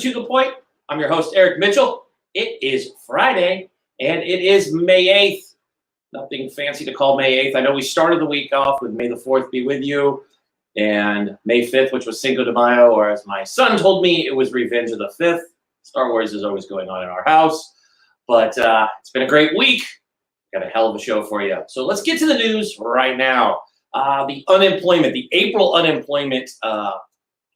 To the Point. I'm your host, Eric Mitchell. It is Friday, and it is May 8th. Nothing fancy to call May 8th. I know we started the week off with May the 4th be with you, and May 5th, which was Cinco de Mayo, or as my son told me, it was Revenge of the 5th. Star Wars is always going on in our house, but it's been a great week. Got a hell of a show for you. So let's get to the news right now. The April unemployment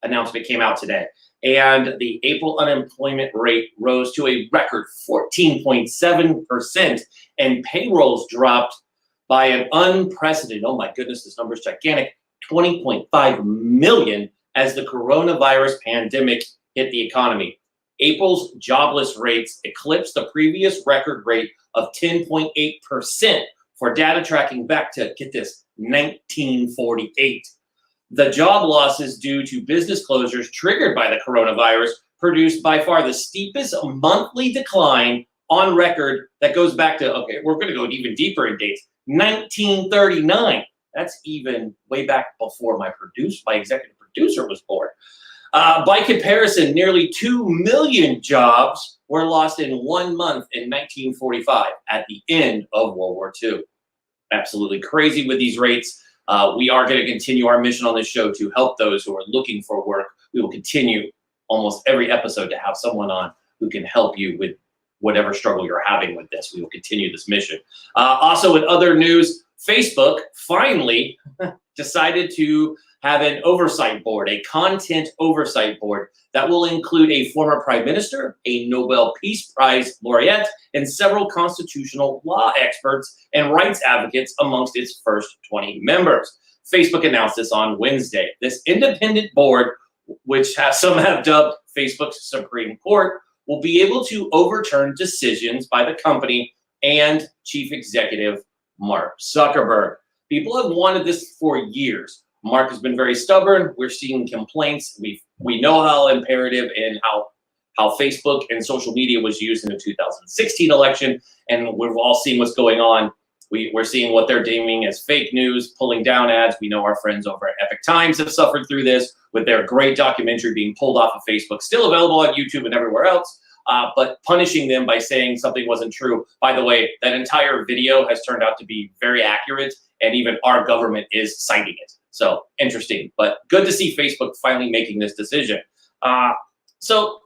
announcement came out today. And the April unemployment rate rose to a record 14.7%, and payrolls dropped by an unprecedented, oh my goodness, this number is gigantic, 20.5 million as the coronavirus pandemic hit the economy. April's jobless rates eclipsed the previous record rate of 10.8% for data tracking back to, get this, 1948. The job losses due to business closures triggered by the coronavirus produced by far the steepest monthly decline on record that goes back to, okay, we're going to go even deeper in dates, 1939. That's even way back before my executive producer was born. By comparison, nearly 2 million jobs were lost in 1 month in 1945 at the end of World War II. Absolutely crazy with these rates. We are going to continue our mission on this show to help those who are looking for work. We will continue almost every episode to have someone on who can help you with whatever struggle you're having with this. We will continue this mission. Also, in other news, Facebook finally decided to have an oversight board, a content oversight board that will include a former prime minister, a Nobel Peace Prize laureate, and several constitutional law experts and rights advocates amongst its first 20 members. Facebook announced this on Wednesday. This independent board, which some have dubbed Facebook's Supreme Court, will be able to overturn decisions by the company and chief executive Mark Zuckerberg. People have wanted this for years. Mark has been very stubborn. We're seeing complaints. We know how imperative and how Facebook and social media was used in the 2016 election, and we've all seen what's going on. We're seeing what they're deeming as fake news, pulling down ads. We know our friends over at Epic Times have suffered through this with their great documentary being pulled off of Facebook, still available on YouTube and everywhere else, but punishing them by saying something wasn't true. By the way, that entire video has turned out to be very accurate, and even our government is citing it. So interesting, but good to see Facebook finally making this decision. So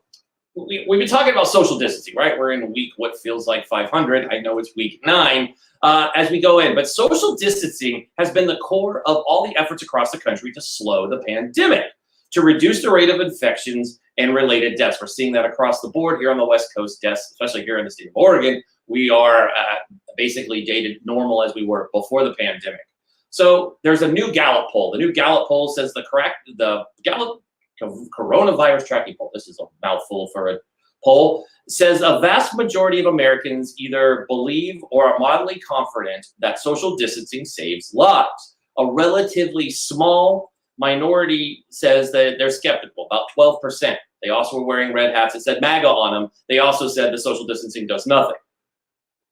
we've been talking about social distancing, right? We're in week what feels like 500. I know it's week 9 as we go in, but social distancing has been the core of all the efforts across the country to slow the pandemic, to reduce the rate of infections and related deaths. We're seeing that across the board here on the West Coast, deaths, especially here in the state of Oregon. We are basically dated normal as we were before the pandemic. So there's a new Gallup poll. The new Gallup poll says the Gallup coronavirus tracking poll, this is a mouthful for a poll, says a vast majority of Americans either believe or are mildly confident that social distancing saves lives. A relatively small minority says that they're skeptical, about 12%. They also were wearing red hats that said MAGA on them. They also said the social distancing does nothing.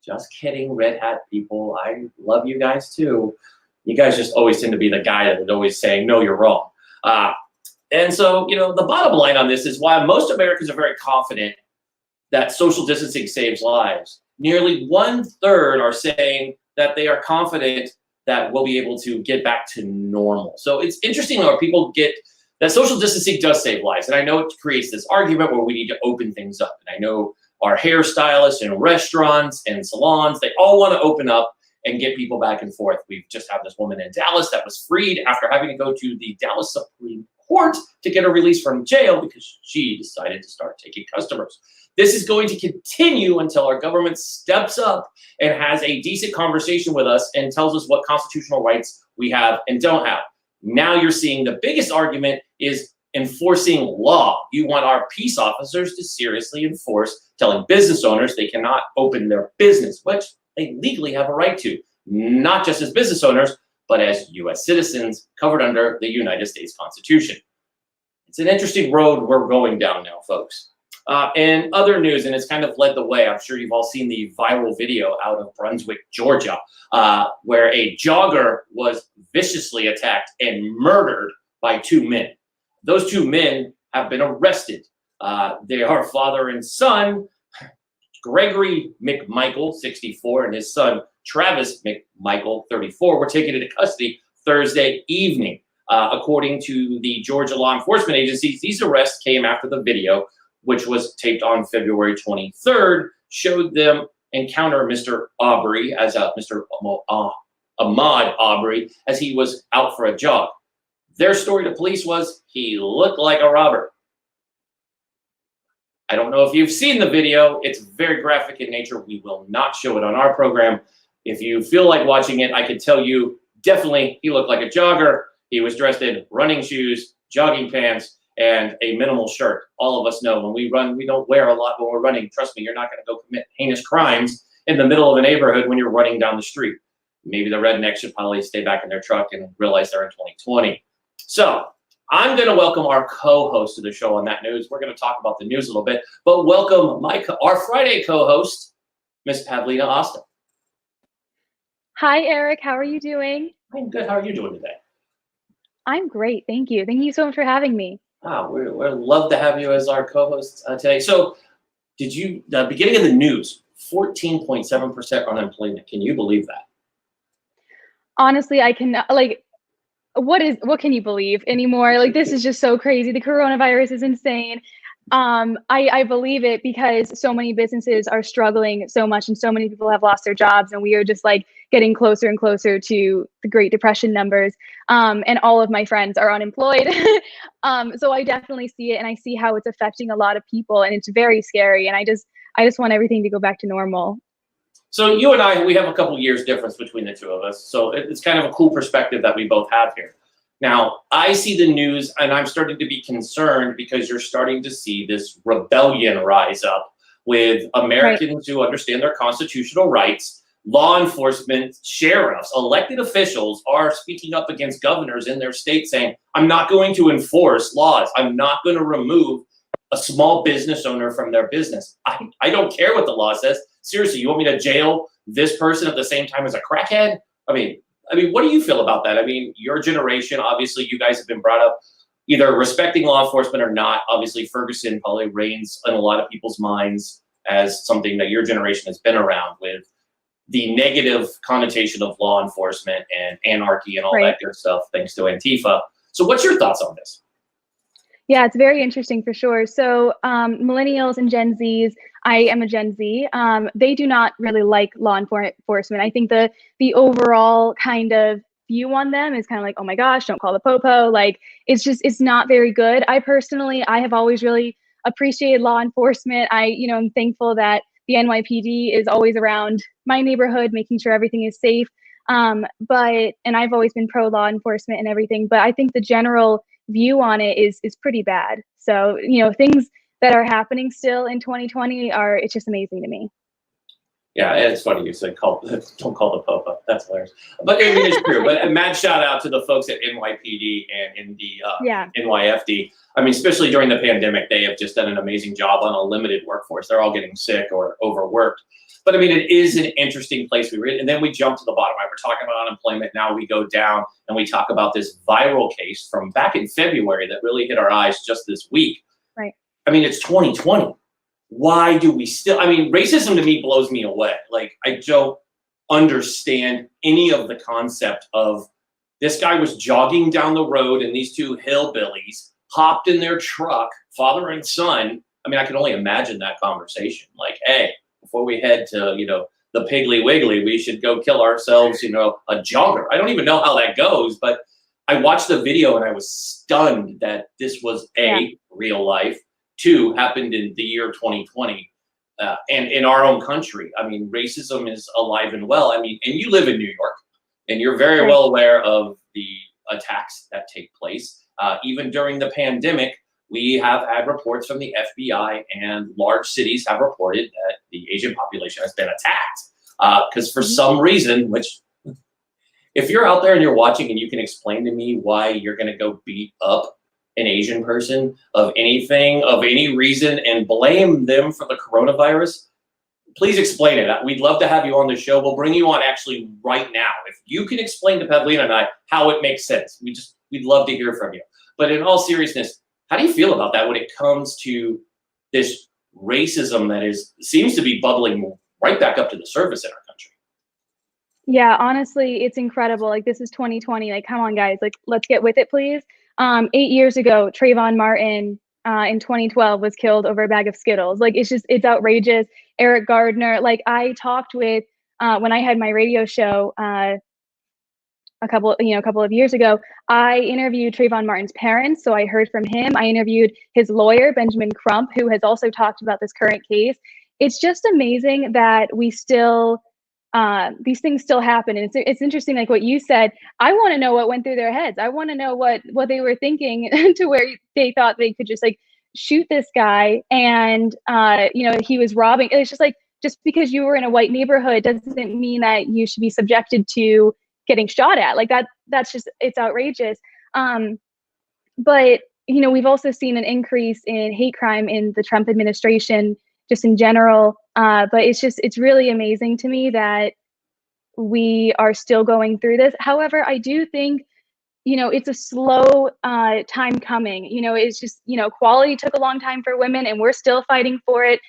Just kidding, red hat people. I love you guys too. You guys just always tend to be the guy that is always saying, no, you're wrong. And so, the bottom line on this is why most Americans are very confident that social distancing saves lives. Nearly 1/3 are saying that they are confident that we'll be able to get back to normal. So it's interesting where people get that social distancing does save lives. And I know it creates this argument where we need to open things up. And I know our hairstylists and restaurants and salons, they all want to open up and get people back and forth. We've just had this woman in Dallas that was freed after having to go to the Dallas Supreme Court to get her release from jail because she decided to start taking customers. This is going to continue until our government steps up and has a decent conversation with us and tells us what constitutional rights we have and don't have. Now you're seeing the biggest argument is enforcing law. You want our peace officers to seriously enforce telling business owners they cannot open their business, which they legally have a right to, not just as business owners, but as U.S. citizens covered under the United States Constitution. It's an interesting road we're going down now, folks. And other news, and it's kind of led the way, I'm sure you've all seen the viral video out of Brunswick, Georgia, where a jogger was viciously attacked and murdered by 2 men. Those 2 men have been arrested. They are father and son. Gregory McMichael, 64, and his son Travis McMichael, 34, were taken into custody Thursday evening. According to the Georgia law enforcement agencies, these arrests came after the video, which was taped on February 23rd, showed them encounter Mr. Aubrey as Mr. Ahmaud Aubrey as he was out for a jog. Their story to police was he looked like a robber. I don't know if you've seen the video. It's very graphic in nature. We will not show it on our program. If you feel like watching it, I can tell you definitely he looked like a jogger. He was dressed in running shoes, jogging pants, and a minimal shirt. All of us know when we run, we don't wear a lot when we're running. Trust me, you're not going to go commit heinous crimes in the middle of a neighborhood when you're running down the street. Maybe the rednecks should probably stay back in their truck and realize they're in 2020. So I'm going to welcome our co-host to the show on that news. We're going to talk about the news a little bit, but welcome our Friday co-host, Miss Pavilna Osta. Hi, Eric. How are you doing? I'm good. How are you doing today? I'm great. Thank you. Thank you so much for having me. Wow, we'd love to have you as our co-host today. So did you, the beginning of the news, 14.7% unemployment. Can you believe that? Honestly, I can what can you believe anymore? Like, this is just so crazy. The coronavirus is insane. I believe it because so many businesses are struggling so much and so many people have lost their jobs, and we are just like getting closer and closer to the Great Depression numbers. And all of my friends are unemployed. So I definitely see it, and I see how it's affecting a lot of people, and it's very scary. And I just want everything to go back to normal. So you and I, we have a couple years difference between the two of us. So it's kind of a cool perspective that we both have here. Now, I see the news and I'm starting to be concerned because you're starting to see this rebellion rise up with Americans who understand their constitutional rights. Law enforcement, sheriffs, elected officials are speaking up against governors in their state saying, I'm not going to enforce laws. I'm not going to remove a small business owner from their business. I don't care what the law says. Seriously, you want me to jail this person at the same time as a crackhead? I mean, what do you feel about that? I mean, your generation, obviously, you guys have been brought up either respecting law enforcement or not. Obviously, Ferguson probably reigns in a lot of people's minds as something that your generation has been around with the negative connotation of law enforcement and anarchy and all that good stuff, thanks to Antifa. So what's your thoughts on this? Yeah, it's very interesting for sure. So millennials and Gen Zs, I am a Gen Z, they do not really like law enforcement. I think the overall kind of view on them is kind of like, oh my gosh, don't call the popo. Like, it's not very good. I have always really appreciated law enforcement. I'm thankful that the NYPD is always around my neighborhood, making sure everything is safe. And I've always been pro law enforcement and everything, but I think the general view on it is pretty bad. So, things that are happening still in 2020 it's just amazing to me. Yeah, it's funny you said don't call the popo. That's hilarious. But I mean, it's true. But a mad shout out to the folks at NYPD and in the NYFD. I mean, especially during the pandemic, they have just done an amazing job on a limited workforce. They're all getting sick or overworked. But I mean, it is an interesting place we were in. And then we jump to the bottom, right? We're talking about unemployment. Now we go down and we talk about this viral case from back in February that really hit our eyes just this week. Right. I mean, it's 2020. Why do we still, racism to me blows me away. Like, I don't understand any of the concept of this guy was jogging down the road and these two hillbillies hopped in their truck, father and son. I mean, I can only imagine that conversation. Like, hey, before we head to, the Piggly Wiggly, we should go kill ourselves, a jogger. I don't even know how that goes, but I watched the video and I was stunned that this was real life. 2, happened in the year 2020 and in our own country. I mean, racism is alive and well. I mean, and you live in New York and you're very well aware of the attacks that take place. Even during the pandemic, we have had reports from the FBI and large cities have reported that the Asian population has been attacked because for some reason, which if you're out there and you're watching and you can explain to me why you're going to go beat up an Asian person of anything, of any reason, and blame them for the coronavirus, please explain it. We'd love to have you on the show. We'll bring you on actually right now. If you can explain to Pavilna and I how it makes sense, we'd love to hear from you. But in all seriousness, how do you feel about that when it comes to this racism that seems to be bubbling right back up to the surface in our country. Yeah, honestly, it's incredible. Like, this is 2020. Like, come on, guys. Like, let's get with it, please. 8 years ago, Trayvon Martin in 2012 was killed over a bag of Skittles. Like, it's outrageous. Eric Gardner. Like, I talked with when I had my radio show a couple of years ago. I interviewed Trayvon Martin's parents, so I heard from him. I interviewed his lawyer, Benjamin Crump, who has also talked about this current case. It's just amazing that we still. These things still happen, and it's interesting, like what you said. I want to know what went through their heads. I want to know what they were thinking to where they thought they could just like shoot this guy, and he was robbing. It's just like, just because you were in a white neighborhood doesn't mean that you should be subjected to getting shot at. Like that's just, it's outrageous. But we've also seen an increase in hate crime in the Trump administration, just in general. But it's really amazing to me that we are still going through this. However, I do think, it's a slow time coming. It's just, equality took a long time for women, and we're still fighting for it.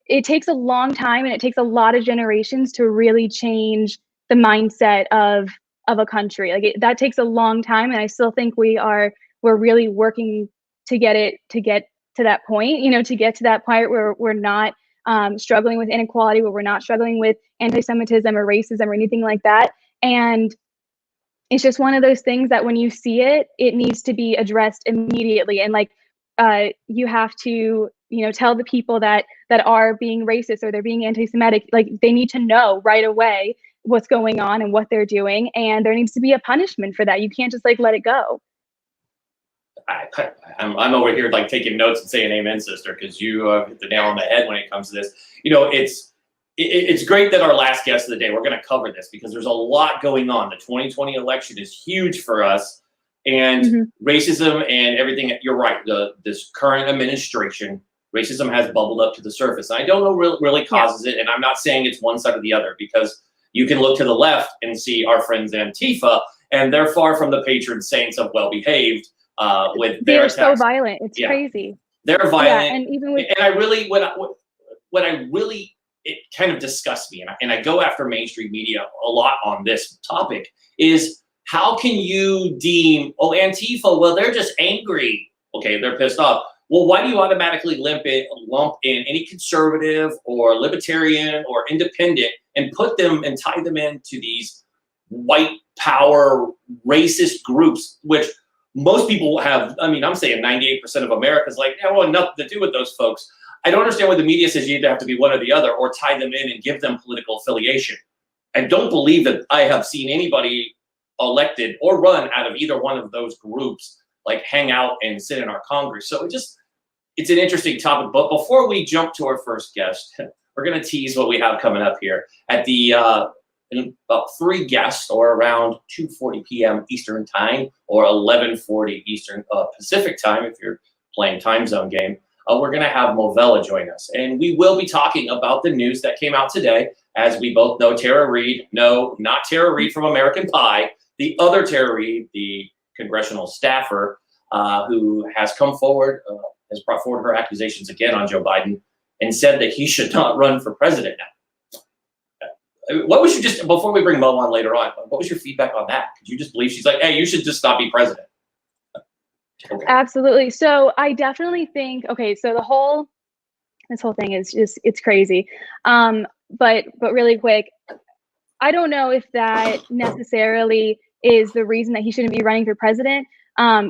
It takes a long time, and it takes a lot of generations to really change the mindset of a country. Like, that takes a long time, and I still think we're really working to get to that point, to get to that point where we're not struggling with inequality, where we're not struggling with anti-Semitism or racism or anything like that. And it's just one of those things that when you see it, it needs to be addressed immediately. And like, you have to, tell the people that are being racist or they're being anti-Semitic, like, they need to know right away what's going on and what they're doing. And there needs to be a punishment for that. You can't just like let it go. I'm over here like taking notes and saying amen, sister, because you hit the nail on the head when it comes to this. It's great that our last guest of the day, we're going to cover this because there's a lot going on. The 2020 election is huge for us, and racism and everything. You're right. This current administration, racism has bubbled up to the surface. And I don't know really causes it, and I'm not saying it's one side or the other, because you can look to the left and see our friends Antifa, and they're far from the patron saints of well-behaved. They're so violent. It's crazy. They're violent. Yeah, and even with, and I really, what I really, it kind of disgusts me, and I go after mainstream media a lot on this topic, is how can you deem, Antifa, well, they're just angry. Okay, they're pissed off. Well, why do you automatically lump in any conservative or libertarian or independent and put them and tie them into these white power racist groups, which most people have? I mean, I'm saying 98% of America's like, I want nothing to do with those folks. I don't understand why the media says you either have to be one or the other, or tie them in and give them political affiliation. I don't believe that I have seen anybody elected or run out of either one of those groups like hang out and sit in our Congress. So it's an interesting topic. But before we jump to our first guest, we're going to tease what we have coming up here. At the about 3 guests, or around 2:40 p.m. Eastern time, or 11:40 Eastern Pacific time if you're playing time zone game, we're going to have Vela join us. And we will be talking about the news that came out today. As we both know, Tara Reid, no, not Tara Reid from American Pie, the other Tara Reid, the congressional staffer, who has come forward, has brought forward her accusations again on Joe Biden, and said that he should not run for president now. What was before we bring Mo on later on, what was your feedback on that? Could you just believe she's like, hey, you should just not be president? Okay. Absolutely. So I definitely think, so this whole thing is just, it's crazy. But really quick, I don't know if that necessarily is the reason that he shouldn't be running for president,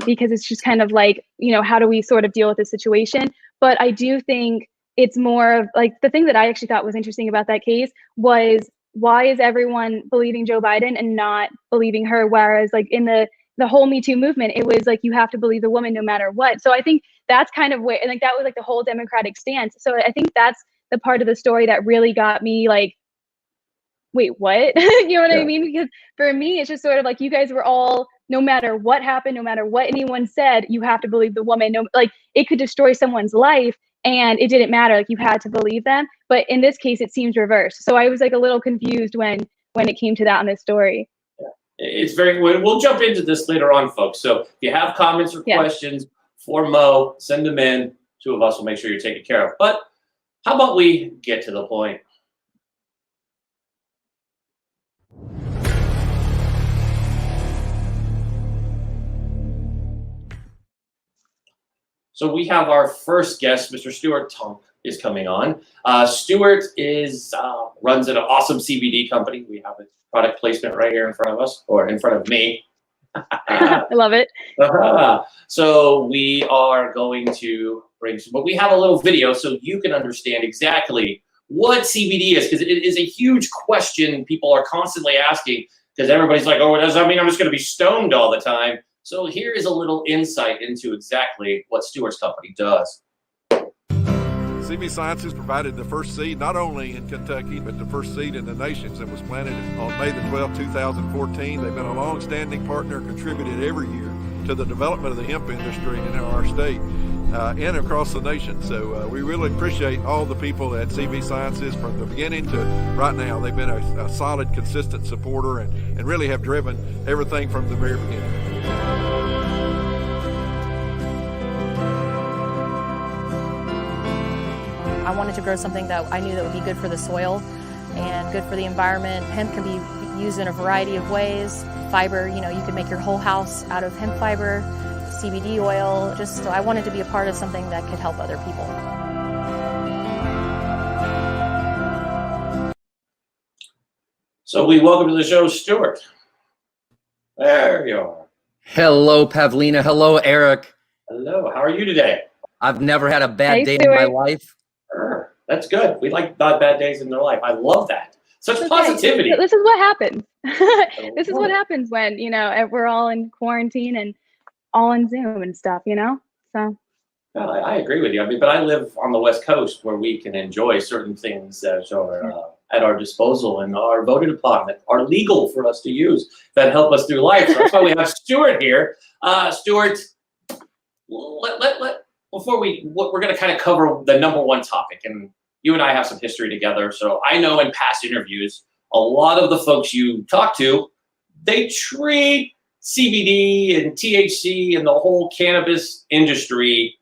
because it's just kind of like, how do we sort of deal with this situation? But I do think it's more of like, the thing that I actually thought was interesting about that case was, why is everyone believing Joe Biden and not believing her? Whereas like in the whole Me Too movement, it was like, you have to believe the woman no matter what. So I think that's kind of where, and like, that was like the whole Democratic stance. So I think that's the part of the story that really got me like, wait, what? You know what I mean? Because for me, it's just sort of like, you guys were all, no matter what happened, no matter what anyone said, you have to believe the woman. No, like, it could destroy someone's life and it didn't matter. Like, you had to believe them. But in this case, it seems reversed. So I was like a little confused when it came to that on this story. It's very, we'll jump into this later on, folks. So if you have comments or questions for Mo, send them in. two of us will make sure you're taken care of. But how about we get to the point? So we have our first guest, Mr. Stuart Tomc, is coming on. Stuart runs an awesome CBD company. We have a product placement right here in front of us, or in front of me. I love it. So we are going to but we have a little video so you can understand exactly what CBD is, because it is a huge question people are constantly asking, because everybody's like, oh, does that mean I'm just going to be stoned all the time? So here is a little insight into exactly what Stuart's company does. CV Sciences provided the first seed, not only in Kentucky, but the first seed in the nations, and was planted on May the 12th, 2014. They've been a long-standing partner, contributed every year to the development of the hemp industry in our state and across the nation. So we really appreciate all the people at CV Sciences from the beginning to right now. They've been a solid, consistent supporter and really have driven everything from the very beginning. I wanted to grow something that I knew that would be good for the soil and good for the environment. Hemp can be used in a variety of ways. Fiber, you could make your whole house out of hemp fiber, CBD oil. So I wanted to be a part of something that could help other people. So we welcome to the show, Stuart. There you are. Hello, Pavilna. Hello, Eric. Hello, how are you today? I've never had a bad day Stuart. in my life. Sure. That's good. We like not bad days in their life. I love that. Such positivity. This is what happens. This is what happens when, we're all in quarantine and all on Zoom and stuff, So. No, I agree with you. I mean, but I live on the West Coast where we can enjoy certain things that are at our disposal and are voted upon, that are legal for us to use, that help us through life. So that's why we have Stuart here. Stuart, before we're going to kind of cover the number one topic, and you and I have some history together. So I know in past interviews, a lot of the folks you talk to, they treat CBD and THC and the whole cannabis industry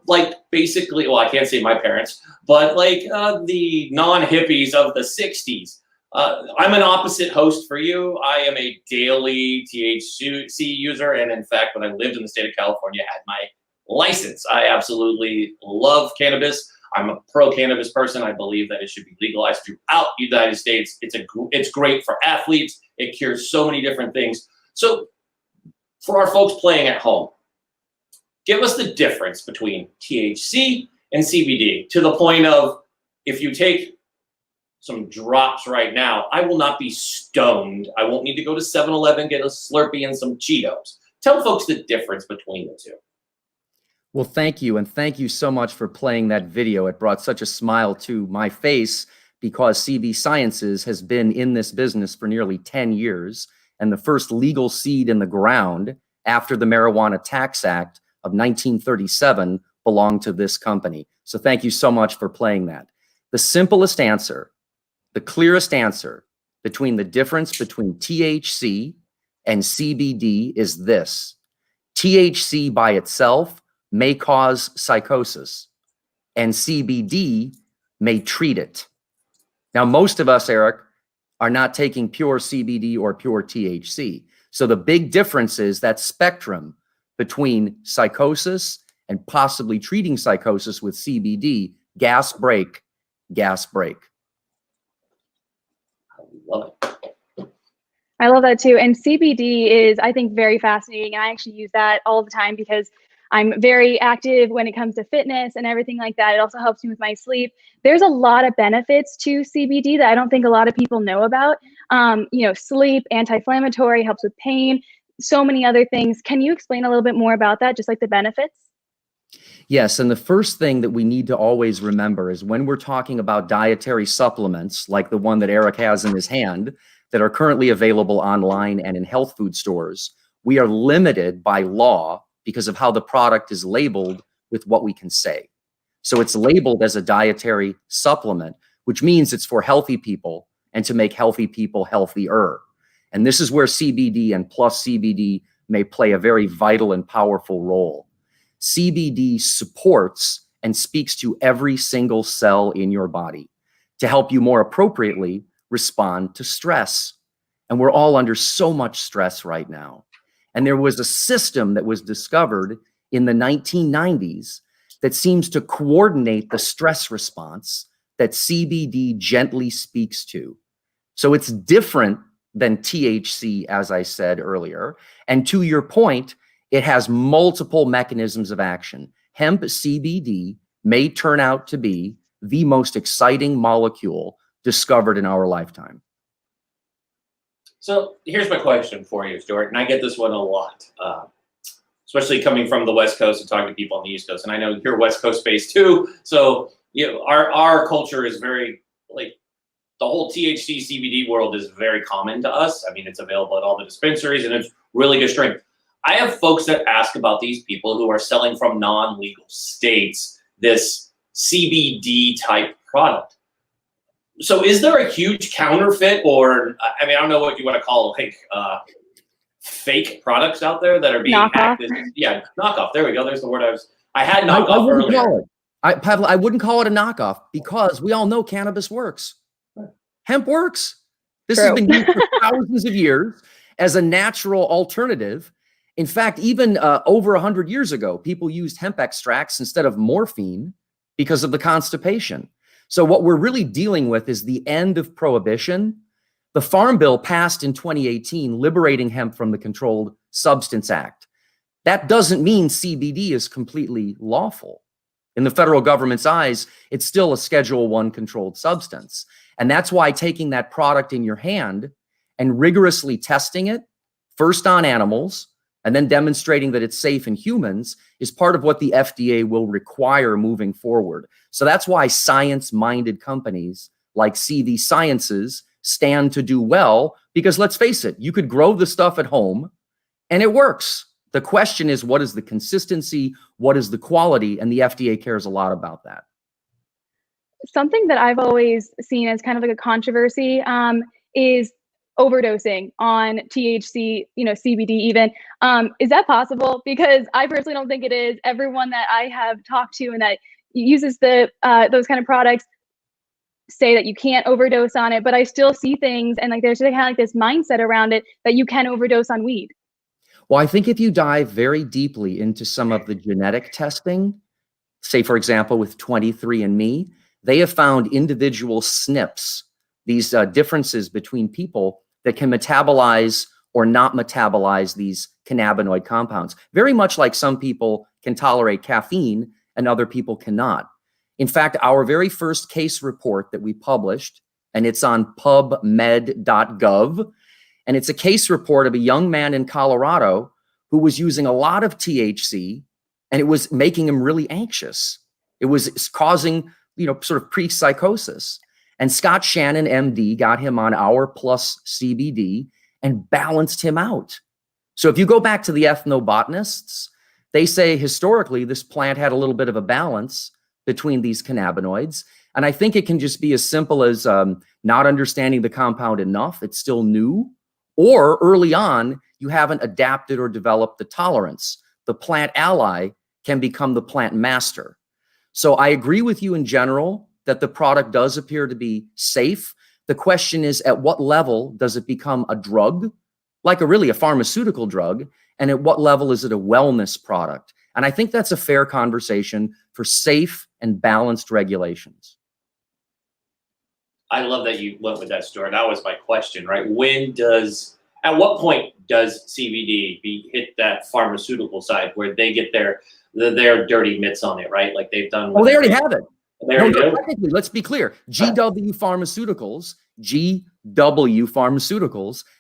like basically, well, I can't say my parents, but like the non-hippies of the 60s. I'm an opposite host for you. I am a daily THC user, and in fact, when I lived in the state of California, I had my license. I absolutely love cannabis. I'm a pro-cannabis person. I believe that it should be legalized throughout the United States. It's great for athletes. It cures so many different things. So for our folks playing at home, give us the difference between THC and CBD, to the point of, if you take some drops right now, I will not be stoned. I won't need to go to 7-Eleven, get a Slurpee and some Cheetos. Tell folks the difference between the two. Well, thank you. And thank you so much for playing that video. It brought such a smile to my face, because CV Sciences has been in this business for nearly 10 years. And the first legal seed in the ground after the Marijuana Tax Act of 1937 belonged to this company. So thank you so much for playing that. The simplest answer, the clearest answer between the difference between THC and CBD is this: THC by itself may cause psychosis, and CBD may treat it. Now, most of us, Eric, are not taking pure CBD or pure THC. So the big difference is that spectrum between psychosis and possibly treating psychosis with CBD. Gas break, gas break. I love it. I love that too. And CBD is, I think, very fascinating. And I actually use that all the time because I'm very active when it comes to fitness and everything like that. It also helps me with my sleep. There's a lot of benefits to CBD that I don't think a lot of people know about. Sleep, anti-inflammatory, helps with pain, so many other things. Can you explain a little bit more about that, just like the benefits? Yes, and the first thing that we need to always remember is when we're talking about dietary supplements, like the one that Eric has in his hand, that are currently available online and in health food stores, we are limited by law because of how the product is labeled with what we can say. So it's labeled as a dietary supplement, which means it's for healthy people and to make healthy people healthier. And this is where CBD and plus CBD may play a very vital and powerful role. CBD supports and speaks to every single cell in your body to help you more appropriately respond to stress. And we're all under so much stress right now. And there was a system that was discovered in the 1990s that seems to coordinate the stress response that CBD gently speaks to. So it's different than THC, as I said earlier. And to your point, it has multiple mechanisms of action. Hemp CBD may turn out to be the most exciting molecule discovered in our lifetime. So here's my question for you, Stuart, and I get this one a lot, especially coming from the West Coast and talking to people on the East Coast. And I know you're West Coast based too, so our culture is very, like, the whole THC CBD world is very common to us. I mean, it's available at all the dispensaries, and it's really good strength. I have folks that ask about these people who are selling from non-legal states this CBD type product. So is there a huge counterfeit, or, I mean, I don't know what you want to call, like, fake products out there that are being acted? Yeah, knockoff. There we go. There's the word I had knockoff earlier. Pavel, I wouldn't call it a knockoff because we all know cannabis works. Hemp works. This has been used for thousands of years as a natural alternative. In fact, even over 100 years ago, people used hemp extracts instead of morphine because of the constipation. So what we're really dealing with is the end of prohibition. The Farm Bill passed in 2018, liberating hemp from the Controlled Substance Act. That doesn't mean CBD is completely lawful. In the federal government's eyes, it's still a Schedule I controlled substance. And that's why taking that product in your hand and rigorously testing it, first on animals, and then demonstrating that it's safe in humans is part of what the FDA will require moving forward. So that's why science-minded companies like CV Sciences stand to do well, because let's face it, you could grow the stuff at home and it works. The question is, what is the consistency? What is the quality? And the FDA cares a lot about that. Something that I've always seen as kind of like a controversy is overdosing on THC, CBD even. Is that possible? Because I personally don't think it is. Everyone that I have talked to and that uses those kind of products say that you can't overdose on it, but I still see things, and like there's kind of like this mindset around it that you can overdose on weed. Well, I think if you dive very deeply into some of the genetic testing, say for example with 23andMe, they have found individual SNPs, these differences between people that can metabolize or not metabolize these cannabinoid compounds. Very much like some people can tolerate caffeine and other people cannot. In fact, our very first case report that we published, and it's on pubmed.gov, and it's a case report of a young man in Colorado who was using a lot of THC, and it was making him really anxious. It was causing, sort of pre-psychosis. And Scott Shannon, MD, got him on our plus CBD and balanced him out. So if you go back to the ethnobotanists, they say historically this plant had a little bit of a balance between these cannabinoids. And I think it can just be as simple as not understanding the compound enough. It's still new. Or early on, you haven't adapted or developed the tolerance. The plant ally can become the plant master. So I agree with you in general that the product does appear to be safe. The question is, at what level does it become a drug, like a pharmaceutical drug, and at what level is it a wellness product? And I think that's a fair conversation for safe and balanced regulations. I love that you went with that, Stuart. That was my question, right? At what point does CBD hit that pharmaceutical side where they get their dirty mitts on it, right? Like they've done. Well, they already have it. Technically, let's be clear. GW Pharmaceuticals,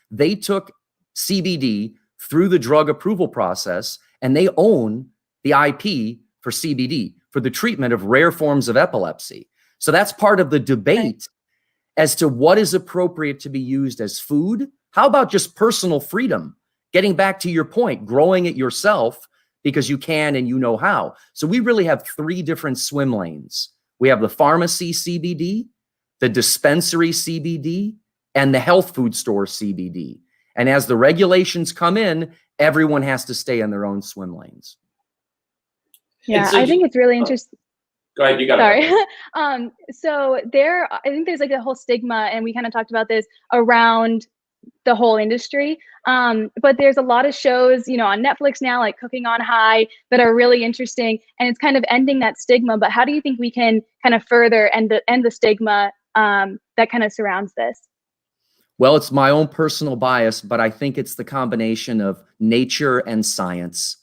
they took CBD through the drug approval process, and they own the IP for CBD for the treatment of rare forms of epilepsy. So that's part of the debate as to what is appropriate to be used as food. How about just personal freedom? Getting back to your point, growing it yourself because you can and you know how. So we really have three different swim lanes. We have the pharmacy CBD, the dispensary CBD, and the health food store CBD. And as the regulations come in, everyone has to stay in their own swim lanes. Yeah, so I think it's really interesting. Go ahead, you got Sorry. it. So I think there's like a whole stigma, and we kind of talked about this around the whole industry. But there's a lot of shows, on Netflix now, like Cooking on High, that are really interesting, and it's kind of ending that stigma. But how do you think we can kind of further end the stigma that kind of surrounds this? Well, it's my own personal bias, but I think it's the combination of nature and science.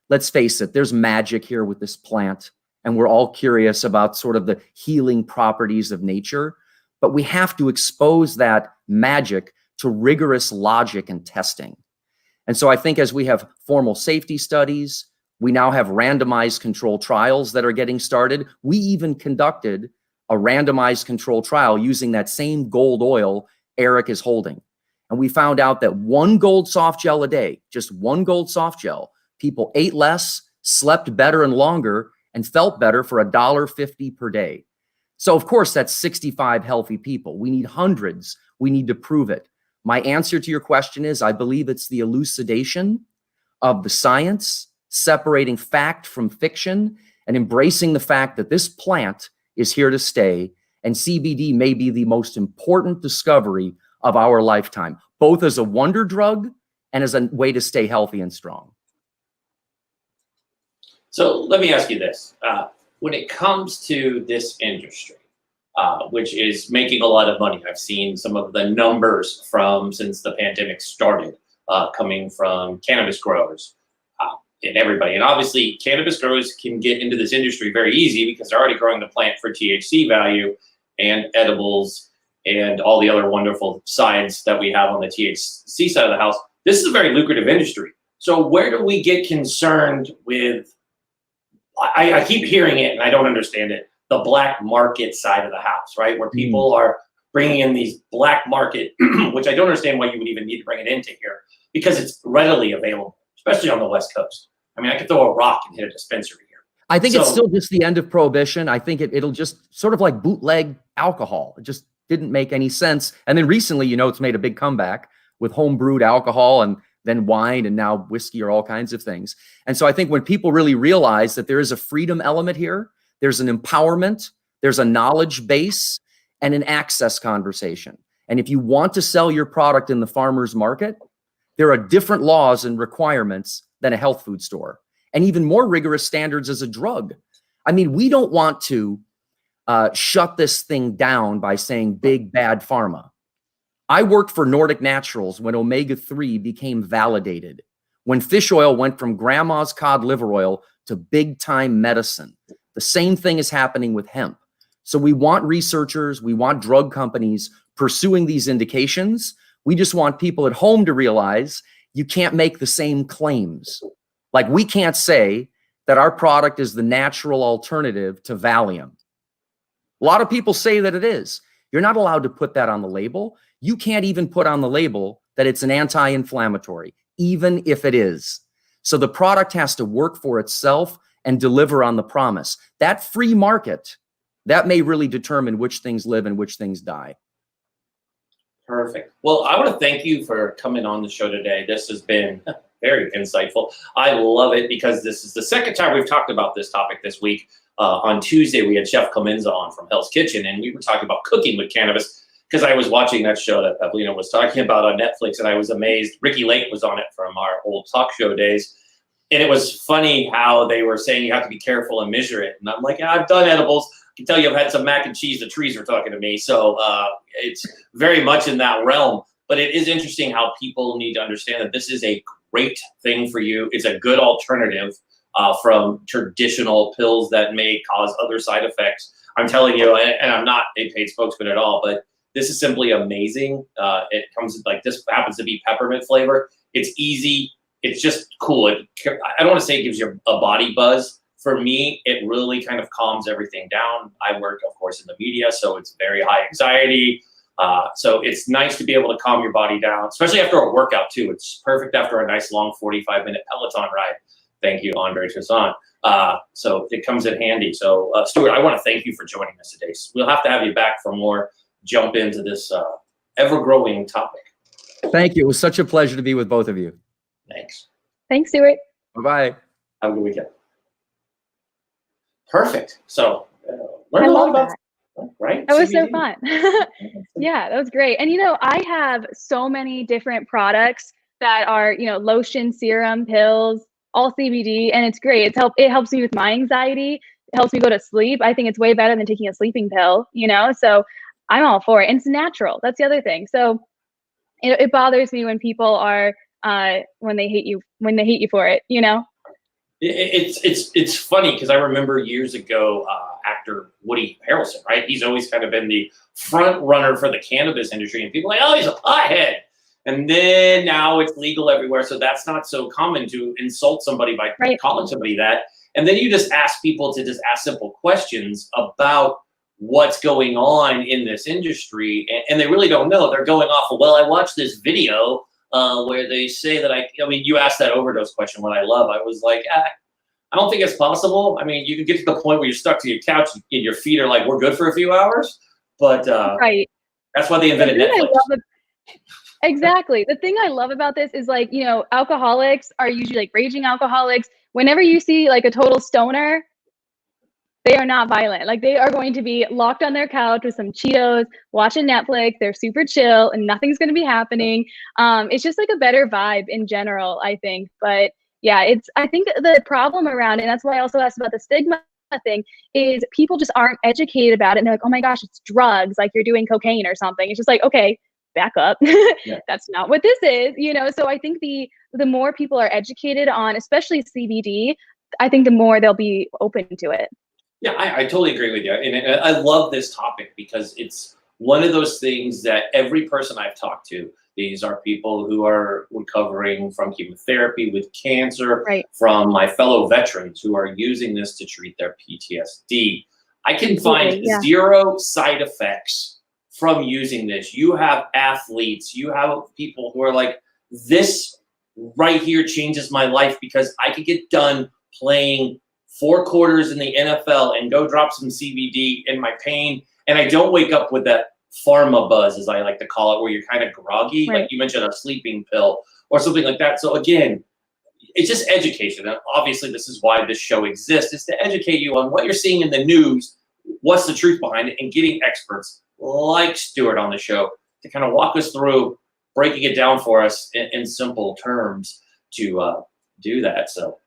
Let's face it, there's magic here with this plant, and we're all curious about sort of the healing properties of nature, but we have to expose that magic to rigorous logic and testing. And so I think as we have formal safety studies, we now have randomized controlled trials that are getting started. We even conducted a randomized controlled trial using that same gold oil Eric is holding. And we found out that 1 gold soft gel a day, just 1 gold soft gel, people ate less, slept better and longer, and felt better for $1.50 per day. So of course, that's 65 healthy people. We need hundreds. We need to prove it. My answer to your question is, I believe it's the elucidation of the science, separating fact from fiction, and embracing the fact that this plant is here to stay, and CBD may be the most important discovery of our lifetime, both as a wonder drug and as a way to stay healthy and strong. So let me ask you this. When it comes to this industry, which is making a lot of money, I've seen some of the numbers since the pandemic started coming from cannabis growers and everybody. And obviously, cannabis growers can get into this industry very easy because they're already growing the plant for THC value and edibles and all the other wonderful sides that we have on the THC side of the house. This is a very lucrative industry. So where do we get concerned with, I keep hearing it and I don't understand it, the black market side of the house, right? Where people are bringing in these black market, which I don't understand why you would even need to bring it into here, because it's readily available, especially on the West Coast. I mean, I could throw a rock and hit a dispensary here. I think it's still just the end of prohibition. I think it'll just sort of like bootleg alcohol. It just didn't make any sense. And then recently, it's made a big comeback with home brewed alcohol and then wine and now whiskey or all kinds of things. And so I think when people really realize that there is a freedom element here, there's an empowerment, there's a knowledge base, and an access conversation. And if you want to sell your product in the farmer's market, there are different laws and requirements than a health food store, and even more rigorous standards as a drug. I mean, we don't want to shut this thing down by saying big bad pharma. I worked for Nordic Naturals when omega-3 became validated, when fish oil went from grandma's cod liver oil to big time medicine. The same thing is happening with hemp. So we want researchers, we want drug companies pursuing these indications. We just want people at home to realize you can't make the same claims. Like, we can't say that our product is the natural alternative to Valium. A lot of people say that it is. You're not allowed to put that on the label. You can't even put on the label that it's an anti-inflammatory, even if it is. So the product has to work for itself and deliver on the promise. That free market, that may really determine which things live and which things die. Perfect. Well, I want to thank you for coming on the show today. This has been very insightful. I love it because this is the second time we've talked about this topic this week. On Tuesday, we had Chef Comenza on from Hell's Kitchen, and we were talking about cooking with cannabis because I was watching that show that Pavilna was talking about on Netflix, and I was amazed. Ricky Lake was on it from our old talk show days. And it was funny how they were saying you have to be careful and measure it. And I'm like, I've done edibles. I can tell you I've had some mac and cheese. The trees are talking to me. So it's very much in that realm. But it is interesting how people need to understand that this is a great thing for you. It's a good alternative from traditional pills that may cause other side effects. I'm telling you, and I'm not a paid spokesman at all, but this is simply amazing. It comes like this happens to be peppermint flavor. It's easy. It's just cool. I don't want to say it gives you a body buzz. For me, it really kind of calms everything down. I work, of course, in the media, so it's very high anxiety. So it's nice to be able to calm your body down, especially after a workout, too. It's perfect after a nice, long 45-minute Peloton ride. Thank you, Andre Toussaint. So it comes in handy. So, Stuart, I want to thank you for joining us today. We'll have to have you back for more jump into this ever-growing topic. Thank you. It was such a pleasure to be with both of you. Thanks. Thanks, Stuart. Bye-bye. Have a good weekend. Perfect. So I learn a lot love about that. right. That was so CBD. fun. Yeah, that was great. And I have so many different products that are, lotion, serum, pills, all CBD, and it's great. It helps me with my anxiety. It helps me go to sleep. I think it's way better than taking a sleeping pill, So I'm all for it. And it's natural. That's the other thing. So it bothers me when people are when they hate you for it, It's funny because I remember years ago, actor Woody Harrelson, right? He's always kind of been the front runner for the cannabis industry, and people are like, oh, he's a pothead. And then now it's legal everywhere, so that's not so common to insult somebody by calling somebody that. And then you just ask people to just ask simple questions about what's going on in this industry, and they really don't know. They're going off of, well, I watched this video where they say that I mean, you asked that overdose question, what I love. I was like, I don't think it's possible. I mean, you can get to the point where you're stuck to your couch and your feet are like, we're good for a few hours. But that's why they invented Netflix. Exactly. The thing I love about this is alcoholics are usually like raging alcoholics. Whenever you see like a total stoner, they are not violent. Like they are going to be locked on their couch with some Cheetos, watching Netflix. They're super chill and nothing's going to be happening. It's just like a better vibe in general, I think. But yeah, I think the problem around it, and that's why I also asked about the stigma thing, is people just aren't educated about it. And they're like, oh my gosh, it's drugs. Like you're doing cocaine or something. It's just like, okay, back up. That's not what this is, So I think the more people are educated on, especially CBD, I think the more they'll be open to it. Yeah, I totally agree with you. And I love this topic because it's one of those things that every person I've talked to, these are people who are recovering from chemotherapy, with cancer, from my fellow veterans who are using this to treat their PTSD. I can find zero side effects from using this. You have athletes, you have people who are like, this right here changes my life because I could get done playing 4 quarters in the NFL and go drop some CBD in my pain, and I don't wake up with that pharma buzz, as I like to call it, where you're kind of groggy, like you mentioned, a sleeping pill or something like that. So again, it's just education. And obviously this is why this show exists, is to educate you on what you're seeing in the news, what's the truth behind it, and getting experts like Stuart on the show to kind of walk us through breaking it down for us in simple terms to do that. So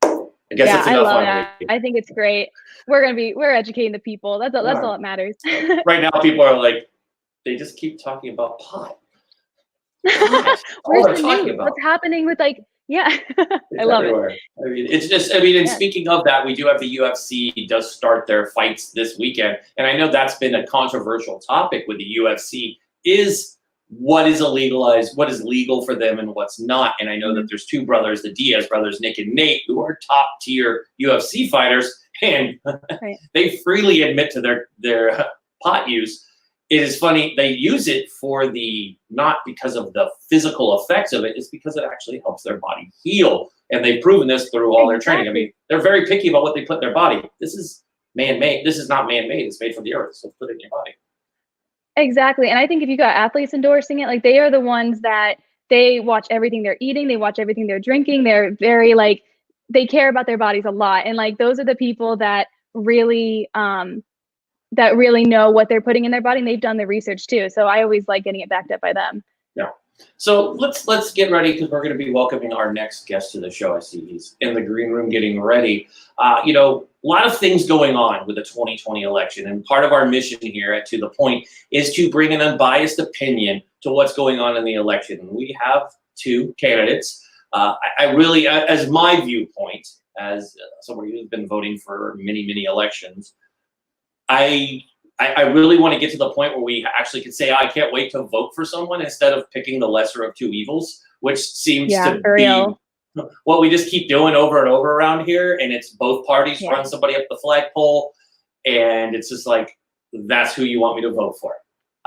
I guess that's enough. I love that. I think it's great. We're educating the people. That's all that matters. Right now, people are like, they just keep talking about pot. Where's the news? What's happening with I love everywhere. It. I mean, it's just, and speaking of that, we do have the UFC does start their fights this weekend. And I know that's been a controversial topic with the UFC, is what is illegalized, what is legal for them and what's not. And I know that there's 2 brothers, the Diaz brothers, Nick and Nate, who are top tier UFC fighters, and they freely admit to their pot use. It is funny, they use it for not because of the physical effects of it, it's because it actually helps their body heal. And they've proven this through all their training. I mean, they're very picky about what they put in their body. This is man-made. This is not man-made. It's made from the earth, so put it in your body. Exactly. And I think if you got athletes endorsing it, like they are the ones that they watch everything they're eating, they watch everything they're drinking. They're very they care about their bodies a lot. And those are the people that really know what they're putting in their body, and they've done the research too. So I always like getting it backed up by them. Yeah. So let's get ready, because we're going to be welcoming our next guest to the show. I see he's in the green room getting ready. A lot of things going on with the 2020 election, and part of our mission here at To The Point is to bring an unbiased opinion to what's going on in the election. And we have 2 candidates. I really, as my viewpoint, as somebody who's been voting for many, many elections, I really want to get to the point where we actually can say, I can't wait to vote for someone, instead of picking the lesser of 2 evils, which seems to be what we just keep doing over and over around here. And it's both parties run somebody up the flagpole, and it's just like, that's who you want me to vote for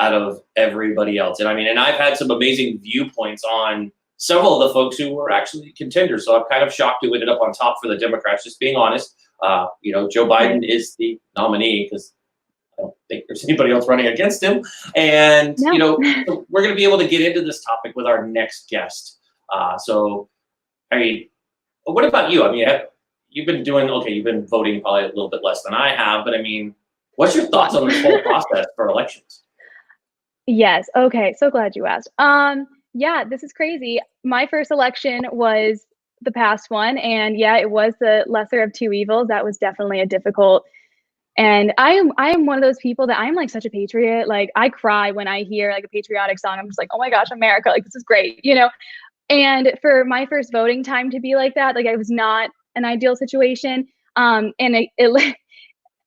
out of everybody else. And I mean, and I've had some amazing viewpoints on several of the folks who were actually contenders. So I'm kind of shocked who ended up on top for the Democrats, just being honest. Joe Biden is the nominee, because I don't think there's anybody else running against him. And, we're going to be able to get into this topic with our next guest. So, I mean, what about you? I mean, you've been voting probably a little bit less than I have, but I mean, what's your thoughts on this whole process for elections? Yes. Okay. So glad you asked. Yeah, this is crazy. My first election was the past one, and yeah, it was the lesser of two evils. That was definitely a difficult. And I am one of those people that I'm like such a patriot. Like I cry when I hear like a patriotic song. I'm just like, oh my gosh, America, like this is great, you know? And for my first voting time to be like that, like it was not an ideal situation. And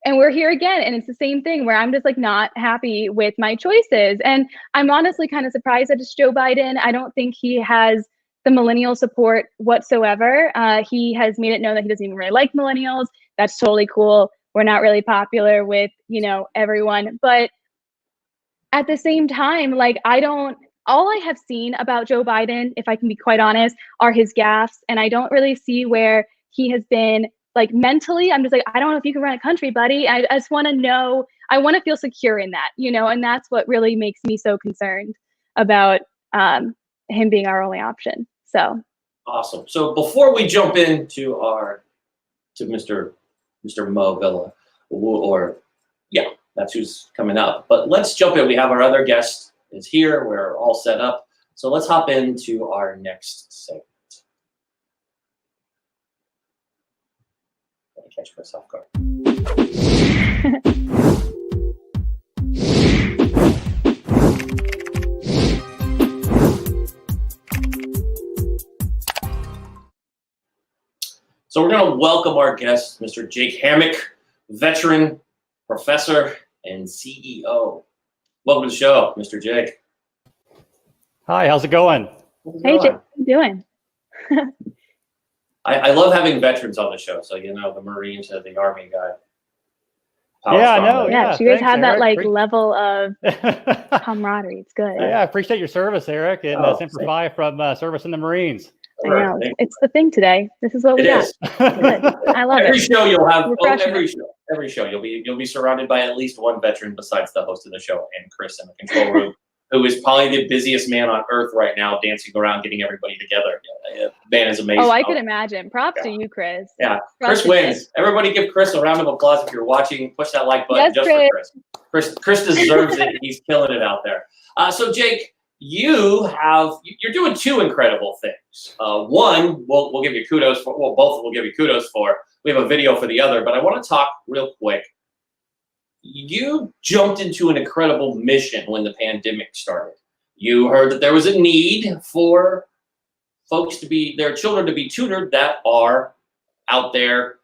and we're here again, and it's the same thing where I'm just like not happy with my choices. And I'm honestly kind of surprised that it's Joe Biden. I don't think he has the millennial support whatsoever. He has made it known that he doesn't even really like millennials. That's totally cool. We're not really popular with, you know, everyone. But at the same time, like all I have seen about Joe Biden, if I can be quite honest, are his gaffes. And I don't really see where he has been like mentally. I'm just like, I don't know if you can run a country, buddy. I just want to know, I want to feel secure in that, you know, and that's what really makes me so concerned about him being our only option. So awesome. So before we jump into Mr. Mo Vela, or yeah, that's who's coming up. But let's jump in. We have our other guest is here. We're all set up. So let's hop into our next segment. Catch Chris off guard. So we're going to welcome our guest, Mr. Jake Hammock, veteran, professor, and CEO. Welcome to the show, Mr. Jake. Hi, how's it going? Hey, Jake, how you doing? I love having veterans on the show. So, you know, the Marines or the Army guy. Yeah, I know. Yeah, you guys have that like Eric. level of camaraderie. It's good. Yeah, I appreciate your service, Eric, and Semper Fi from service in the Marines. I know. It's the thing today. This is what we got. Good. I love every it. Show you'll have Refreshing. every show you'll be surrounded by at least one veteran besides the host of the show and Chris in the control room, who is probably the busiest man on earth right now, dancing around, getting everybody together. Man is amazing. Oh, I could imagine. Props to you, Chris. Yeah, Props Chris wins. Everybody give Chris a round of applause if you're watching. Push that like button Yes, for Chris. Chris deserves it. He's killing it out there. So Jake, you're doing two incredible things. One, we'll give you kudos for. Well, both we'll give you kudos for. We have a video for the other, but I want to talk real quick. You jumped into an incredible mission when the pandemic started. You heard that there was a need for their children to be tutored that are out there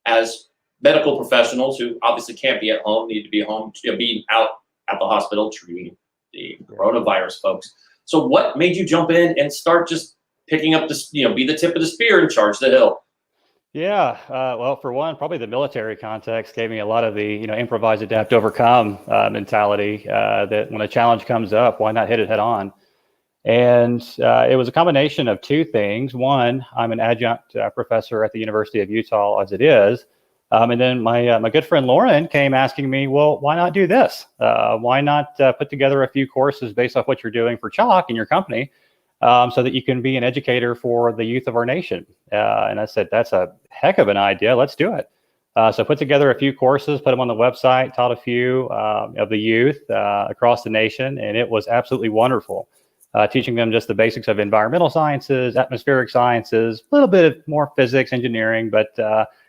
as medical professionals who obviously can't be at home, need to be home, be out at the hospital treating the coronavirus folks. So what made you jump in and start just picking up this, be the tip of the spear and charge the hill? Yeah, well, for one, probably the military context gave me a lot of the, improvise, adapt, overcome mentality that when a challenge comes up, why not hit it head on? And it was a combination of two things. One, I'm an adjunct professor at the University of Utah as it is. And then my good friend Lauren came asking me, well, why not do this? Why not put together a few courses based off what you're doing for Chalk in your company? So that you can be an educator for the youth of our nation. And I said, that's a heck of an idea. Let's do it. So put together a few courses, put them on the website, taught a few of the youth across the nation, and it was absolutely wonderful. Teaching them just the basics of environmental sciences, atmospheric sciences, a little bit of more physics, engineering, but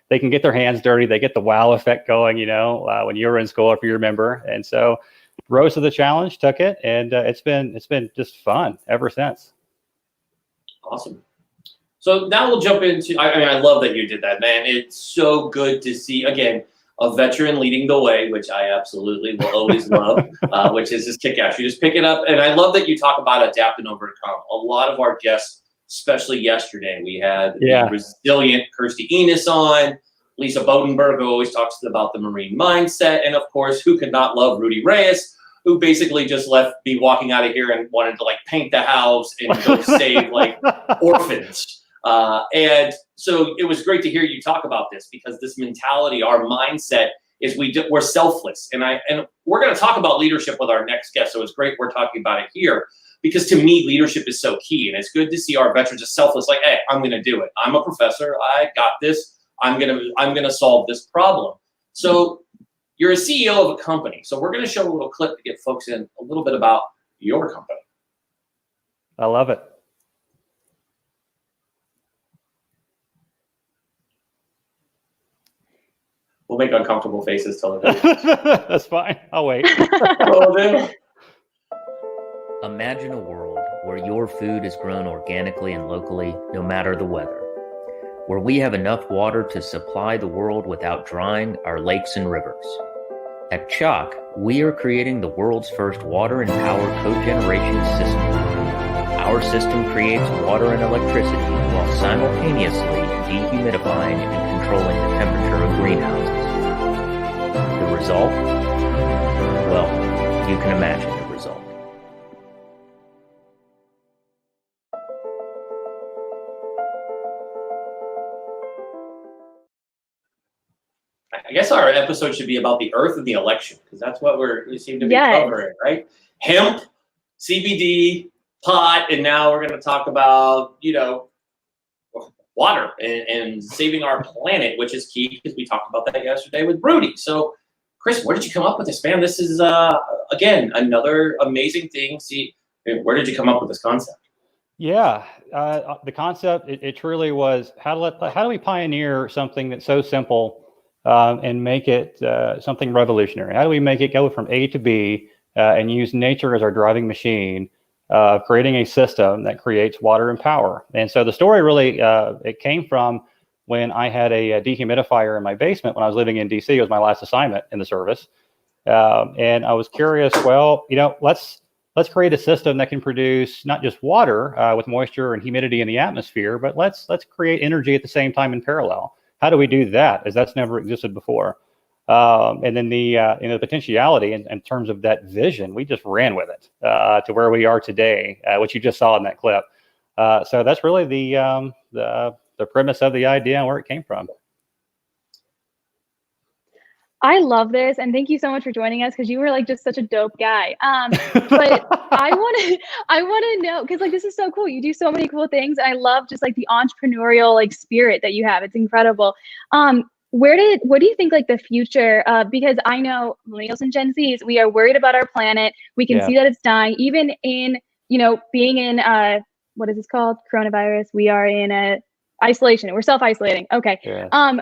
they can get their hands dirty. They get the wow effect going, when you were in school, if you remember. And so rose to the challenge, took it, and it's been just fun ever since. Awesome. So now we'll jump into, I love that you did that, man. It's so good to see, again, a veteran leading the way, which I absolutely will always love, which is just kick ass. You just pick it up. And I love that you talk about adapt and overcome. A lot of our guests, especially yesterday, we had the resilient Kirsty Enos on, Lisa Bodenberg, who always talks about the Marine mindset. And of course, who could not love Rudy Reyes, who basically just left me walking out of here and wanted to paint the house and go save orphans. And so it was great to hear you talk about this, because this mentality, our mindset is we're selfless. And we're going to talk about leadership with our next guest. So it's great we're talking about it here, because to me, leadership is so key. And it's good to see our veterans just selfless, hey, I'm going to do it. I'm a professor. I got this. I'm gonna solve this problem. So you're a CEO of a company. So we're gonna show a little clip to get folks in a little bit about your company. I love it. We'll make uncomfortable faces till the That's fine. I'll wait. Imagine a world where your food is grown organically and locally, no matter the weather. Where we have enough water to supply the world without drying our lakes and rivers. At Chalk, we are creating the world's first water and power cogeneration system. Our system creates water and electricity while simultaneously dehumidifying and controlling the temperature of greenhouses. The result? Well, you can imagine the result. I guess our episode should be about the earth and the election, because that's what we seem to be covering, right? Hemp, CBD, pot, and now we're going to talk about, water and saving our planet, which is key because we talked about that yesterday with Rudy. So, Chris, where did you come up with this, man? This is, again, another amazing thing. See, where did you come up with this concept? Yeah, the concept, it truly was how do we pioneer something that's so simple and make it something revolutionary? How do we make it go from A to B and use nature as our driving machine, creating a system that creates water and power? And so the story really, it came from when I had a dehumidifier in my basement when I was living in DC. It was my last assignment in the service. And I was curious, well, let's create a system that can produce not just water with moisture and humidity in the atmosphere, but let's create energy at the same time in parallel. How do we do that? As that's never existed before. And then the potentiality in terms of that vision, we just ran with it to where we are today, which you just saw in that clip. So that's really the premise of the idea and where it came from. I love this, and thank you so much for joining us because you were just such a dope guy. But I want to know, because this is so cool. You do so many cool things. And I love just the entrepreneurial spirit that you have. It's incredible. What do you think the future? Because I know millennials and Gen Zs, we are worried about our planet. We can see that it's dying. Even in being in what is this called? Coronavirus. We are in isolation. We're self-isolating. Okay. Yeah.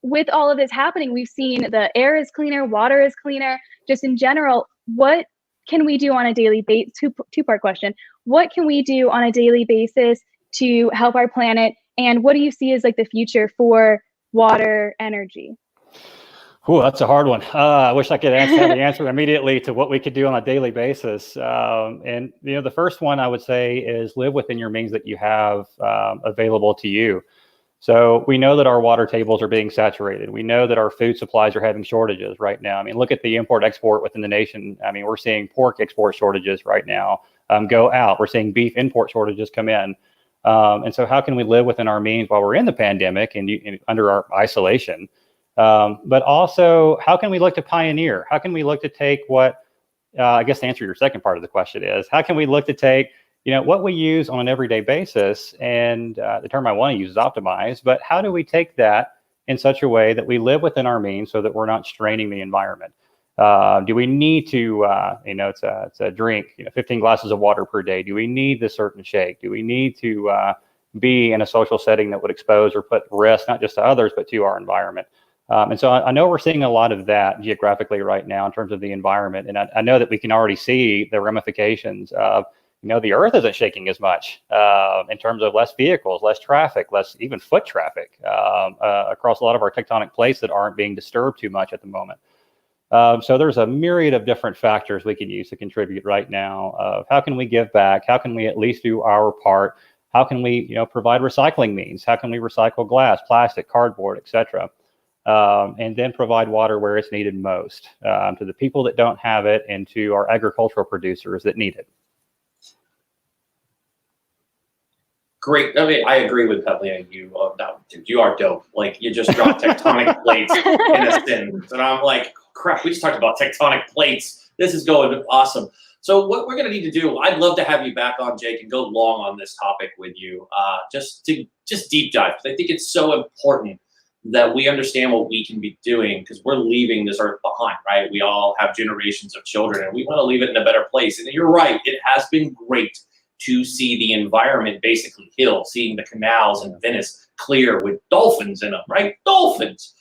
With all of this happening, we've seen the air is cleaner, water is cleaner. Just in general, what can we do on a daily basis? Two-part question. What can we do on a daily basis to help our planet? And what do you see as the future for water energy? Oh, that's a hard one. I wish I could have the answer immediately to what we could do on a daily basis. And the first one I would say is live within your means that you have available to you. So we know that our water tables are being saturated. We know that our food supplies are having shortages right now. I mean, look at the import-export within the nation. I mean, we're seeing pork export shortages right now go out. We're seeing beef import shortages come in. And so how can we live within our means while we're in the pandemic and under our isolation? But also, how can we look to pioneer? How can we look to take what, I guess to answer your second part of the question is, how can we look to take what we use on an everyday basis, and the term I want to use is optimize, but how do we take that in such a way that we live within our means so that we're not straining the environment? Do we need to, it's a drink, 15 glasses of water per day? Do we need this certain shake? Do we need to be in a social setting that would expose or put risk, not just to others, but to our environment? And so I know we're seeing a lot of that geographically right now in terms of the environment. And I know that we can already see the ramifications of, the earth isn't shaking as much in terms of less vehicles, less traffic, less even foot traffic across a lot of our tectonic plates that aren't being disturbed too much at the moment. So there's a myriad of different factors we can use to contribute right now of how can we give back? How can we at least do our part? How can we, provide recycling means? How can we recycle glass, plastic, cardboard, etc.? And then provide water where it's needed most to the people that don't have it and to our agricultural producers that need it. Great. I mean, I agree with Pavilna. You are dope. You just dropped tectonic plates in a sentence. And I'm like, crap, we just talked about tectonic plates. This is going awesome. So what we're going to need to do, I'd love to have you back on, Jake, and go long on this topic with you, just deep dive, because I think it's so important that we understand what we can be doing, because we're leaving this earth behind, right? We all have generations of children and we want to leave it in a better place. And you're right, it has been great to see the environment basically heal, seeing the canals in Venice clear with dolphins in them, right? Dolphins.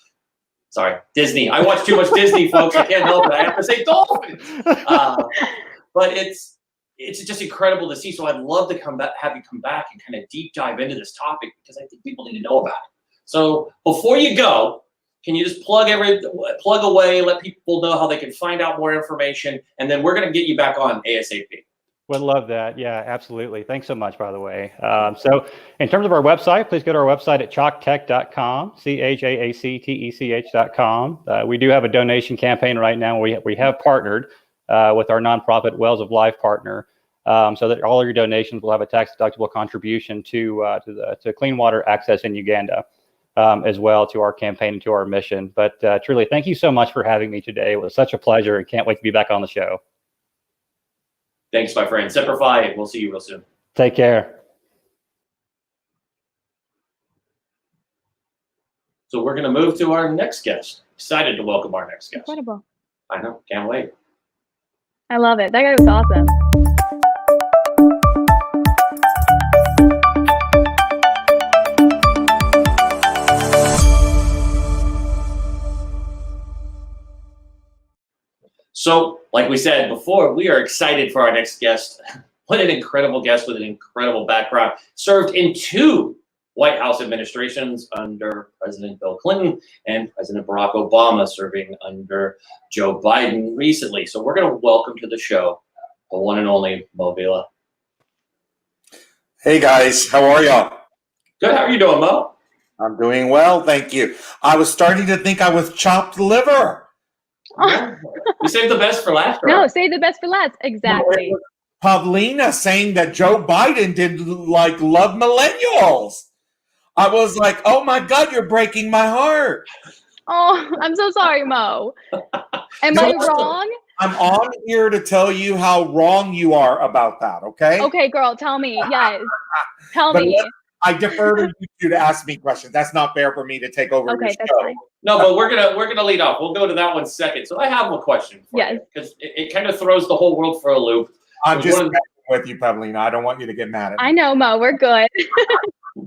Sorry, Disney. I watch too much Disney, folks. I can't help it. I have to say dolphins. But it's just incredible to see. So I'd love to have you come back and kind of deep dive into this topic, because I think people need to know about it. So before you go, can you just plug away, let people know how they can find out more information, and then we're going to get you back on ASAP. Would love that. Yeah, absolutely. Thanks so much, by the way. So in terms of our website, please go to our website at chaachtech.com, CHAACTECH.com. We do have a donation campaign right now. We have partnered with our nonprofit Wells of Life partner, so that all of your donations will have a tax-deductible contribution to clean water access in Uganda, as well, to our campaign and to our mission. But truly, thank you so much for having me today. It was such a pleasure, and can't wait to be back on the show. Thanks, my friend. Semper Fi. We'll see you real soon. Take care. So we're going to move to our next guest. Excited to welcome our next guest. Incredible. I know. Can't wait. I love it. That guy was awesome. So, like we said before, we are excited for our next guest. What an incredible guest with an incredible background. Served in 2 White House administrations under President Bill Clinton and President Barack Obama, serving under Joe Biden recently. So we're going to welcome to the show the one and only Mo Vela. Hey guys, how are y'all? Good. How are you doing, Mo? I'm doing well, thank you. I was starting to think I was chopped liver. We saved the best for last. No, save the best for last. Exactly. Pavilna saying that Joe Biden didn't love millennials. I was like, oh my God, you're breaking my heart. Oh, I'm so sorry, Mo. Am I wrong? I'm on here to tell you how wrong you are about that, okay? Okay, girl, tell me. Yes. Tell But me. I defer to you to ask me questions. That's not fair for me to take over your Okay, that's show. fine. No, but we're gonna lead off. We'll go to that one second. So I have a question for Yes. you, because it kind of throws the whole world for a loop. I'm just One of messing with you, Pavilna. I don't want you to get mad at me. I know, Mo. We're good.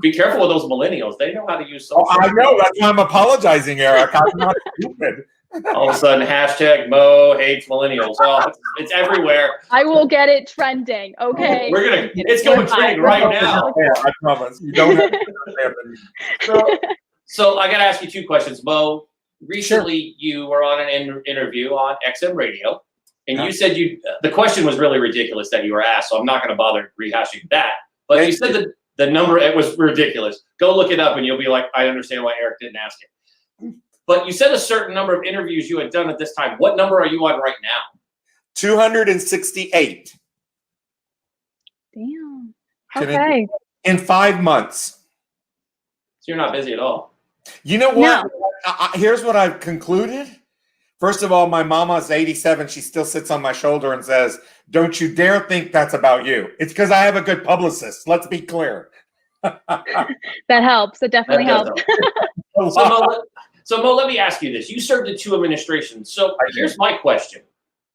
Be careful with those millennials. They know how to use social. Oh, I know. That's why I'm apologizing, Eric. I'm not stupid. All of a sudden, hashtag Mo hates millennials. Oh, it's everywhere. I will get it trending. Okay. It's going trending right now. Yeah, I promise. You don't have to. So I got to ask you 2 questions, Mo. Recently, you were on an interview on XM Radio, and you said the question was really ridiculous that you were asked, so I'm not going to bother rehashing that. But you said that the number, it was ridiculous. Go look it up, and you'll be like, I understand why Eric didn't ask it. But you said a certain number of interviews you had done at this time. What number are you on right now? 268. Damn. Okay. In 5 months. So you're not busy at all. You know what? Here's what I've concluded. First of all, my mama's 87. She still sits on my shoulder and says, don't you dare think that's about you. It's because I have a good publicist. Let's be clear. That helps. It definitely helps. So Mo, let me ask you this. You served in 2 administrations. So here's my question.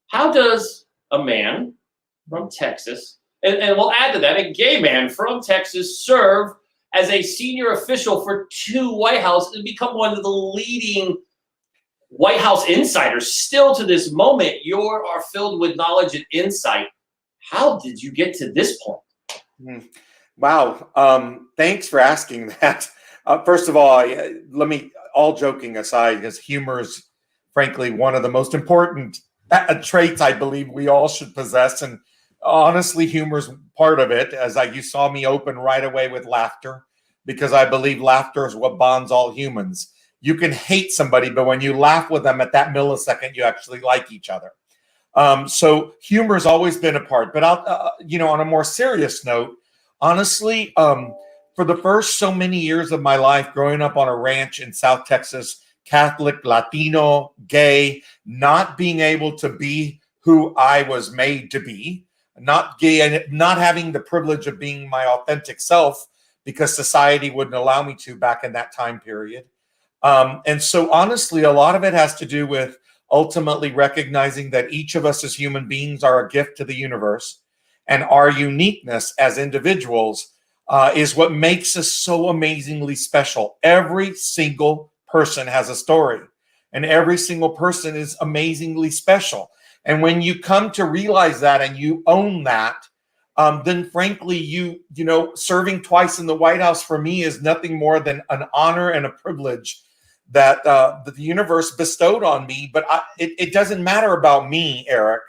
How does a man from Texas, and we'll add to that, a gay man from Texas, serve as a senior official for 2 White House and become one of the leading White House insiders? Still to this moment, you are filled with knowledge and insight. How did you get to this point? Wow. Thanks for asking that. First of all, let me, all joking aside, because humor is frankly one of the most important traits I believe we all should possess. And honestly, humor is part of it, as you saw me open right away with laughter, because I believe laughter is what bonds all humans. You can hate somebody, but when you laugh with them at that millisecond, you actually like each other. So humor has always been a part. But on a more serious note, honestly, for the first so many years of my life, growing up on a ranch in South Texas, Catholic, Latino, gay, not being able to be who I was made to be, not gay, and not having the privilege of being my authentic self because society wouldn't allow me to back in that time period. And so honestly, a lot of it has to do with ultimately recognizing that each of us as human beings are a gift to the universe, and our uniqueness as individuals is what makes us so amazingly special. Every single person has a story, and every single person is amazingly special. And when you come to realize that and you own that, then frankly, you know, serving twice in the White House for me is nothing more than an honor and a privilege that the universe bestowed on me. But it doesn't matter about me, Eric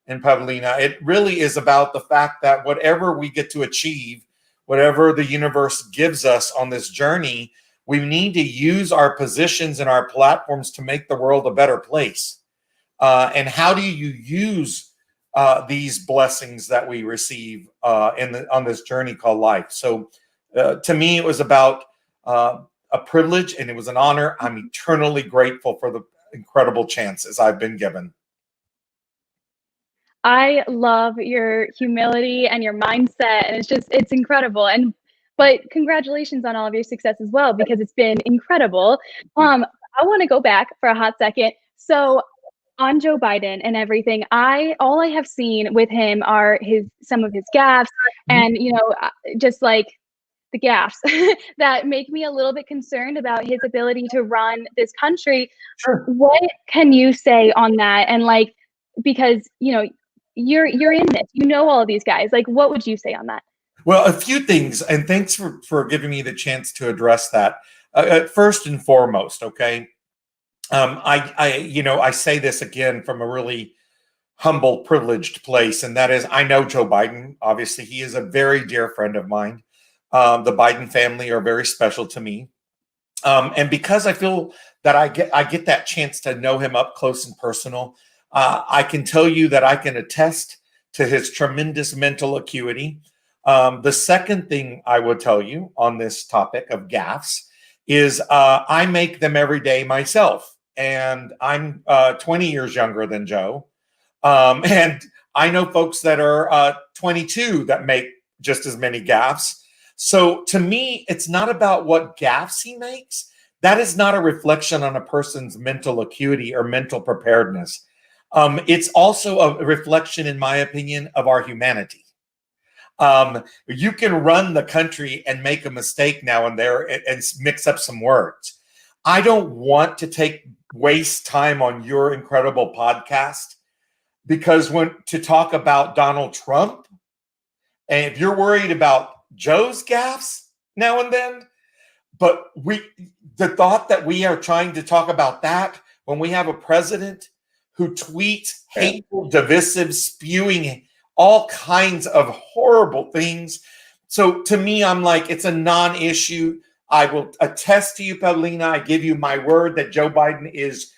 and Pavilna. It really is about the fact that whatever we get to achieve, whatever the universe gives us on this journey, we need to use our positions and our platforms to make the world a better place. And how do you use these blessings that we receive on this journey called life? So to me, it was about a privilege, and it was an honor. I'm eternally grateful for the incredible chances I've been given. I love your humility and your mindset, and it's incredible. But congratulations on all of your success as well, because it's been incredible. I want to go back for a hot second. So on Joe Biden and everything, all I have seen with him are some of his gaffes, and just like the gaffes that make me a little bit concerned about his ability to run this country. Sure. What can you say on that? And like, because you're in this, all of these guys. Like, what would you say on that? Well, a few things, and thanks for giving me the chance to address that. First and foremost, okay, I say this again from a really humble, privileged place, and that is, I know Joe Biden. Obviously, he is a very dear friend of mine. The Biden family are very special to me, and because I feel that I get that chance to know him up close and personal, I can tell you that I can attest to his tremendous mental acuity. The second thing I would tell you on this topic of gaffes is I make them every day myself. And I'm 20 years younger than Joe. And I know folks that are 22 that make just as many gaffes. So to me, it's not about what gaffes he makes. That is not a reflection on a person's mental acuity or mental preparedness. It's also a reflection, in my opinion, of our humanity. You can run the country and make a mistake now and there and mix up some words. I don't want to waste time on your incredible podcast, because to talk about Donald Trump, and if you're worried about Joe's gaffes now and then, but the thought that we are trying to talk about that when we have a president who tweets hateful, divisive, spewing all kinds of horrible things. So to me, I'm like, it's a non-issue. I will attest to you, Pavilna. I give you my word that Joe Biden is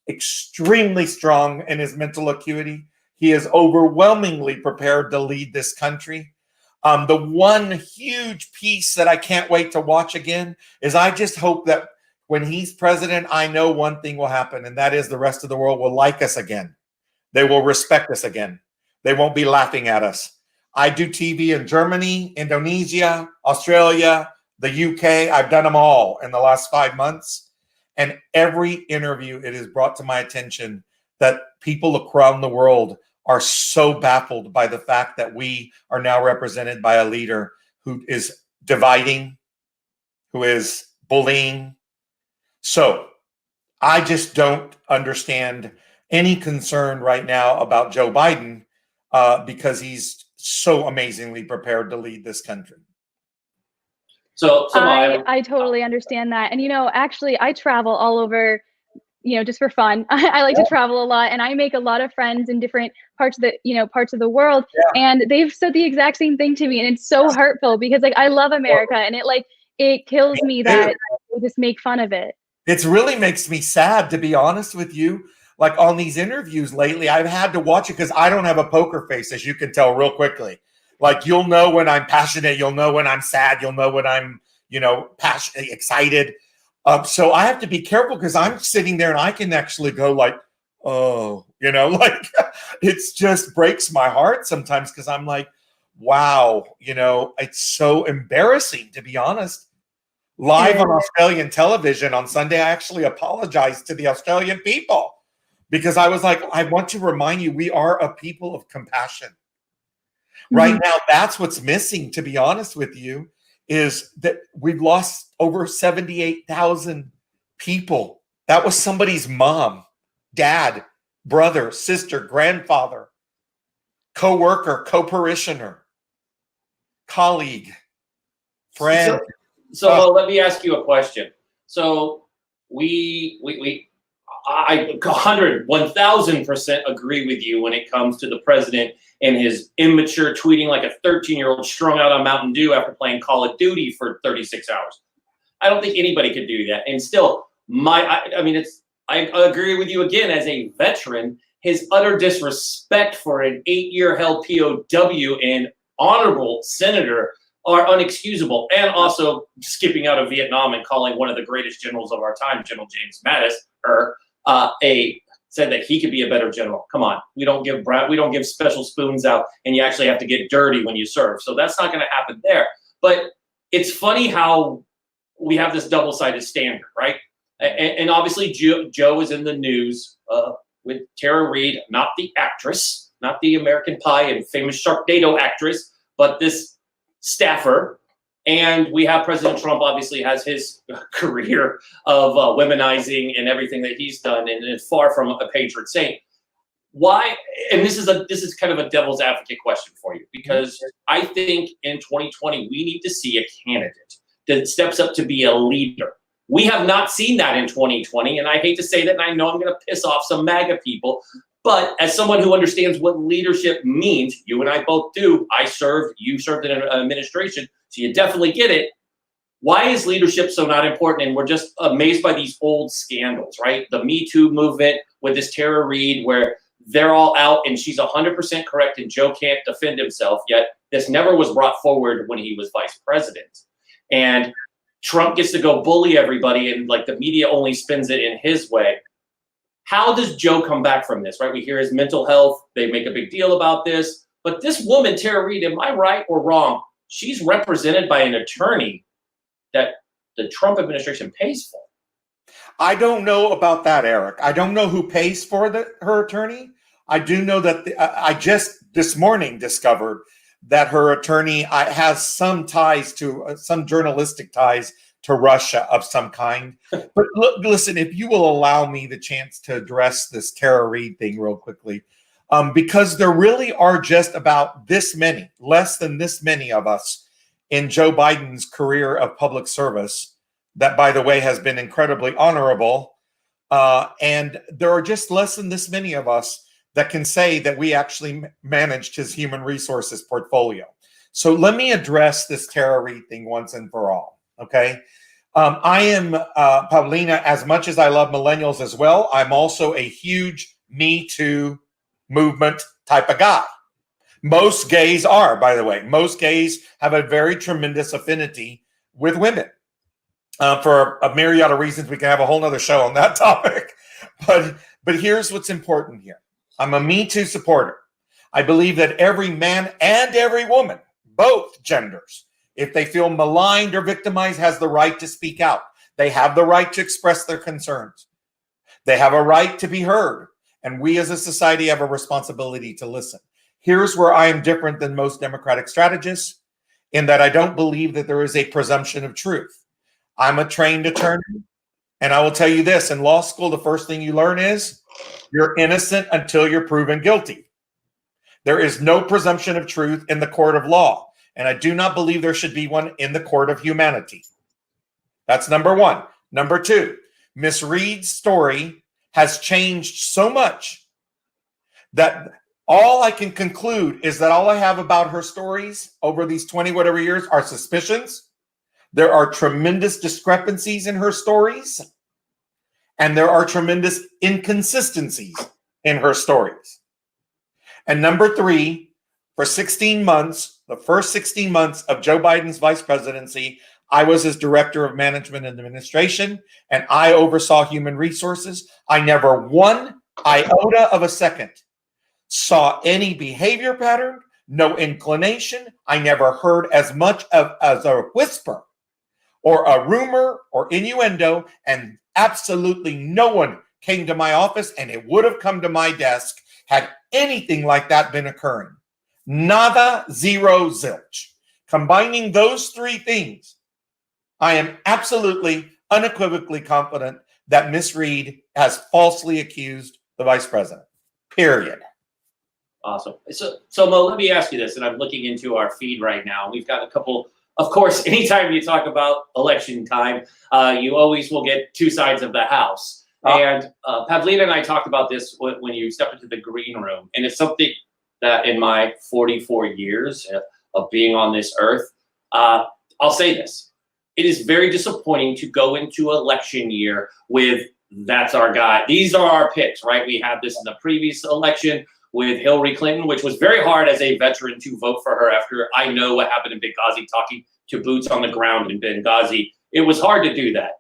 extremely strong in his mental acuity. He is overwhelmingly prepared to lead this country. The one huge piece that I can't wait to watch again is I just hope that when he's president, I know one thing will happen, and that is the rest of the world will like us again. They will respect us again. They won't be laughing at us. I do TV in Germany, Indonesia, Australia, the UK. I've done them all in the last 5 months. And every interview, it is brought to my attention that people around the world are so baffled by the fact that we are now represented by a leader who is dividing, who is bullying. So I just don't understand any concern right now about Joe Biden because he's so amazingly prepared to lead this country. So I totally understand that. And, actually, I travel all over, just for fun. I like to travel a lot, and I make a lot of friends in different parts of the world. Yeah. And they've said the exact same thing to me. And it's so hurtful because I love America, and it kills me that they just make fun of it. It really makes me sad, to be honest with you. Like on these interviews lately, I've had to watch it because I don't have a poker face, as you can tell real quickly. Like, you'll know when I'm passionate, you'll know when I'm sad, you'll know when I'm, passionate, excited. So I have to be careful because I'm sitting there and I can actually go like, oh, it just breaks my heart sometimes because I'm like, wow, it's so embarrassing, to be honest. live on Australian television on Sunday. I actually apologized to the Australian people because I was like, I want to remind you, we are a people of compassion. Right now, that's what's missing, to be honest with you, is that we've lost over 78,000 people. That was somebody's mom, dad, brother, sister, grandfather, co-worker, co-parishioner, colleague, friend. So well, let me ask you a question. So I 1,000% agree with you when it comes to the president and his immature tweeting like a 13-year-old strung out on Mountain Dew after playing Call of Duty for 36 hours. I don't think anybody could do that. And still, I agree with you again as a veteran, his utter disrespect for an 8-year held POW and honorable senator are unexcusable. And also skipping out of Vietnam and calling one of the greatest generals of our time, General James Mattis, said that he could be a better general. Come on, we don't give special spoons out, and you actually have to get dirty when you serve. So that's not going to happen there. But it's funny how we have this double-sided standard, right? And obviously Joe is in the news with Tara Reid, not the actress, not the American Pie and famous Sharknado actress, but this staffer. And we have President Trump obviously has his career of womenizing and everything that he's done, and is far from a patron saint. Why? And this is kind of a devil's advocate question for you, because I think in 2020 we need to see a candidate that steps up to be a leader. We have not seen that in 2020, and I hate to say that, and I know I'm going to piss off some MAGA people, but as someone who understands what leadership means, you and I both do. You served in an administration, so you definitely get it. Why is leadership so not important? And we're just amazed by these old scandals, right? The Me Too movement with this Tara Reid, where they're all out and she's 100% correct and Joe can't defend himself, yet this never was brought forward when he was vice president. And Trump gets to go bully everybody, and like the media only spins it in his way. How does Joe come back from this, right? We hear his mental health. They make a big deal about this. But this woman, Tara Reid, am I right or wrong? She's represented by an attorney that the Trump administration pays for. I don't know about that, Eric. I don't know who pays for her attorney. I do know that I just this morning discovered that her attorney has some ties to some journalistic ties to Russia of some kind. But look, listen, if you will allow me the chance to address this Tara Reid thing real quickly, because there really are just about this many, less than this many of us in Joe Biden's career of public service, that, by the way, has been incredibly honorable. And there are just less than this many of us that can say that we actually managed his human resources portfolio. So let me address this Tara Reid thing once and for all, okay? I am, Pavilna, as much as I love millennials as well, I'm also a huge Me Too movement type of guy. Most gays are, by the way. Most gays have a very tremendous affinity with women. For a myriad of reasons, we can have a whole nother show on that topic. But here's what's important here. I'm a Me Too supporter. I believe that every man and every woman, both genders, if they feel maligned or victimized, has the right to speak out. They have the right to express their concerns. They have a right to be heard. And we as a society have a responsibility to listen. Here's where I am different than most Democratic strategists, in that I don't believe that there is a presumption of truth. I'm a trained attorney, and I will tell you this, in law school, the first thing you learn is you're innocent until you're proven guilty. There is no presumption of truth in the court of law, and I do not believe there should be one in the court of humanity. That's number one. Number two, Miss Reid's story has changed so much that all I can conclude is that all I have about her stories over these 20 whatever years are suspicions. There are tremendous discrepancies in her stories, and there are tremendous inconsistencies in her stories. And number three, for 16 months, the first 16 months of Joe Biden's vice presidency, I was his director of management and administration, and I oversaw human resources. I never one iota of a second saw any behavior pattern, no inclination. I never heard as much as a whisper or a rumor or innuendo, and absolutely no one came to my office, and it would have come to my desk had anything like that been occurring. Nada, zero, zilch. Combining those three things, I am absolutely, unequivocally confident that Miss Reed has falsely accused the vice president. Period. Awesome. So Mo, let me ask you this, and I'm looking into our feed right now. We've got a couple, of course, anytime you talk about election time, you always will get two sides of the house. And Pavilna and I talked about this when you stepped into the green room, and it's something that in my 44 years of being on this earth, I'll say this. It is very disappointing to go into election year with, that's our guy. These are our picks, right? We had this in the previous election with Hillary Clinton, which was very hard as a veteran to vote for her after I know what happened in Benghazi, talking to boots on the ground in Benghazi. It was hard to do that.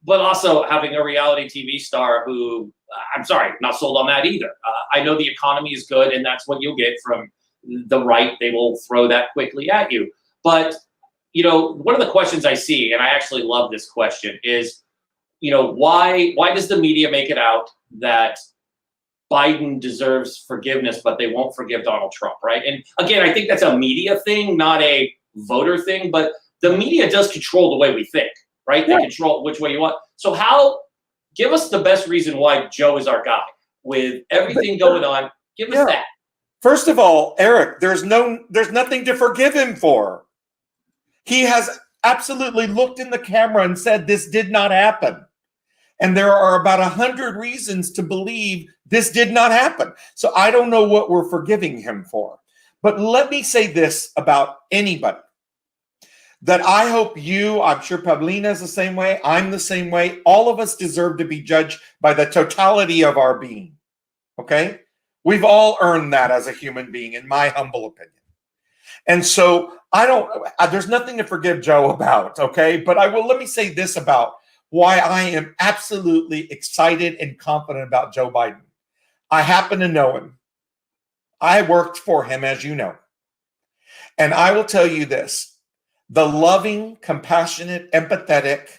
But also having a reality TV star who, I'm sorry, not sold on that either. I know the economy is good, and that's what you'll get from the right. They will throw that quickly at you. But, you know, one of the questions I see, and I actually love this question, is, you know, why does the media make it out that Biden deserves forgiveness, but they won't forgive Donald Trump, right? And again, I think that's a media thing, not a voter thing, but the media does control the way we think, right? They control which way you want. So give us the best reason why Joe is our guy with everything going on. Give us that. First of all, Eric, there's nothing to forgive him for. He has absolutely looked in the camera and said this did not happen. And there are about 100 reasons to believe this did not happen. So I don't know what we're forgiving him for. But let me say this about anybody. That I hope I'm sure Pavilna is the same way, I'm the same way. All of us deserve to be judged by the totality of our being. Okay? We've all earned that as a human being, in my humble opinion. And so there's nothing to forgive Joe about, okay? But let me say this about why I am absolutely excited and confident about Joe Biden. I happen to know him. I worked for him, as you know. And I will tell you this. The loving, compassionate, empathetic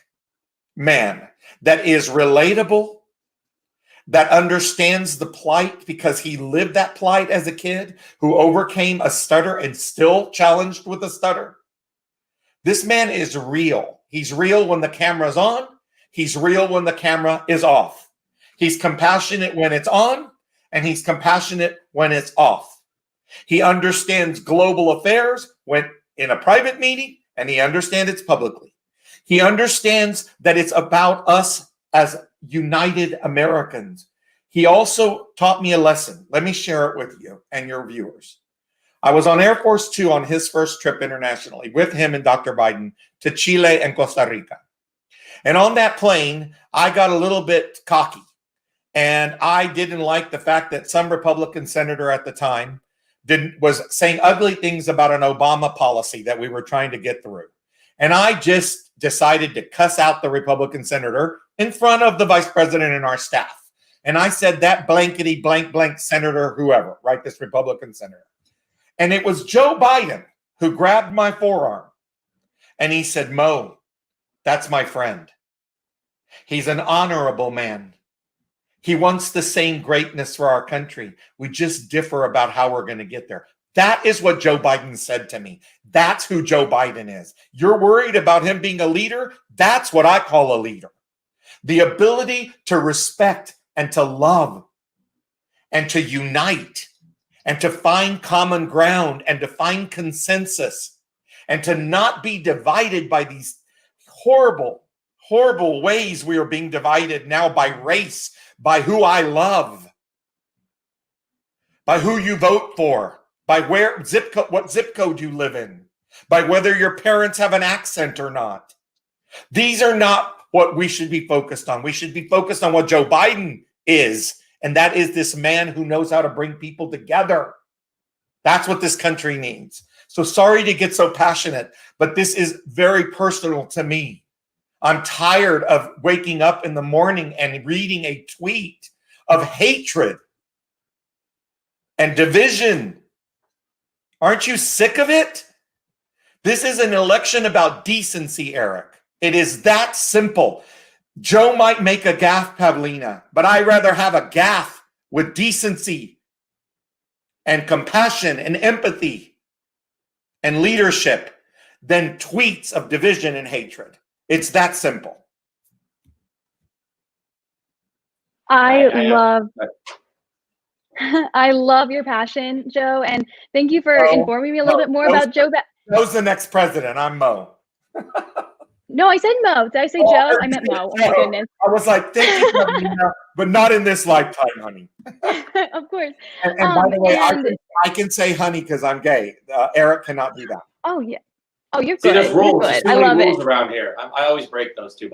man that is relatable, that understands the plight because he lived that plight as a kid, who overcame a stutter and still challenged with a stutter. This man is real. He's real when the camera's on. He's real when the camera is off. He's compassionate when it's on, and he's compassionate when it's off. He understands global affairs when in a private meeting, and he understands it publicly. He understands that it's about us as united Americans. He also taught me a lesson. Let me share it with you and your viewers. I was on Air Force Two on his first trip internationally with him and Dr. Biden to Chile and Costa Rica. And on that plane, I got a little bit cocky. And I didn't like the fact that some Republican senator at the time was saying ugly things about an Obama policy that we were trying to get through. And I just decided to cuss out the Republican senator in front of the vice president and our staff. And I said, that blankety blank blank senator, whoever, right? This Republican senator. And it was Joe Biden who grabbed my forearm. And he said, Mo, that's my friend. He's an honorable man. He wants the same greatness for our country. We just differ about how we're going to get there. That is what Joe Biden said to me. That's who Joe Biden is. You're worried about him being a leader? That's what I call a leader. The ability to respect and to love and to unite and to find common ground and to find consensus and to not be divided by these horrible ways we are being divided now by race, by who I love, by who you vote for, by what zip code you live in, by whether your parents have an accent or not. These are not what we should be focused on. We should be focused on what Joe Biden is, and that is this man who knows how to bring people together. That's what this country needs. So sorry to get so passionate, but this is very personal to me. I'm tired of waking up in the morning and reading a tweet of hatred and division. Aren't you sick of it? This is an election about decency, Eric. It is that simple. Joe might make a gaffe, Pavilna, but I'd rather have a gaffe with decency and compassion and empathy and leadership than tweets of division and hatred. It's that simple. I love your passion, Joe, and thank you for informing me a little bit more about Joe. Joe's the next president. I'm Mo. No, I said Mo. Did I say Joe? I meant Mo. Oh my goodness. I was like, thank you, Pavilna, but not in this lifetime, honey. Of course. And by the way, I can say honey because I'm gay. Eric cannot do that. Oh yeah. Oh, you're See, good. there's rules. You're There's good. too I love many rules it. around here. I always break those too.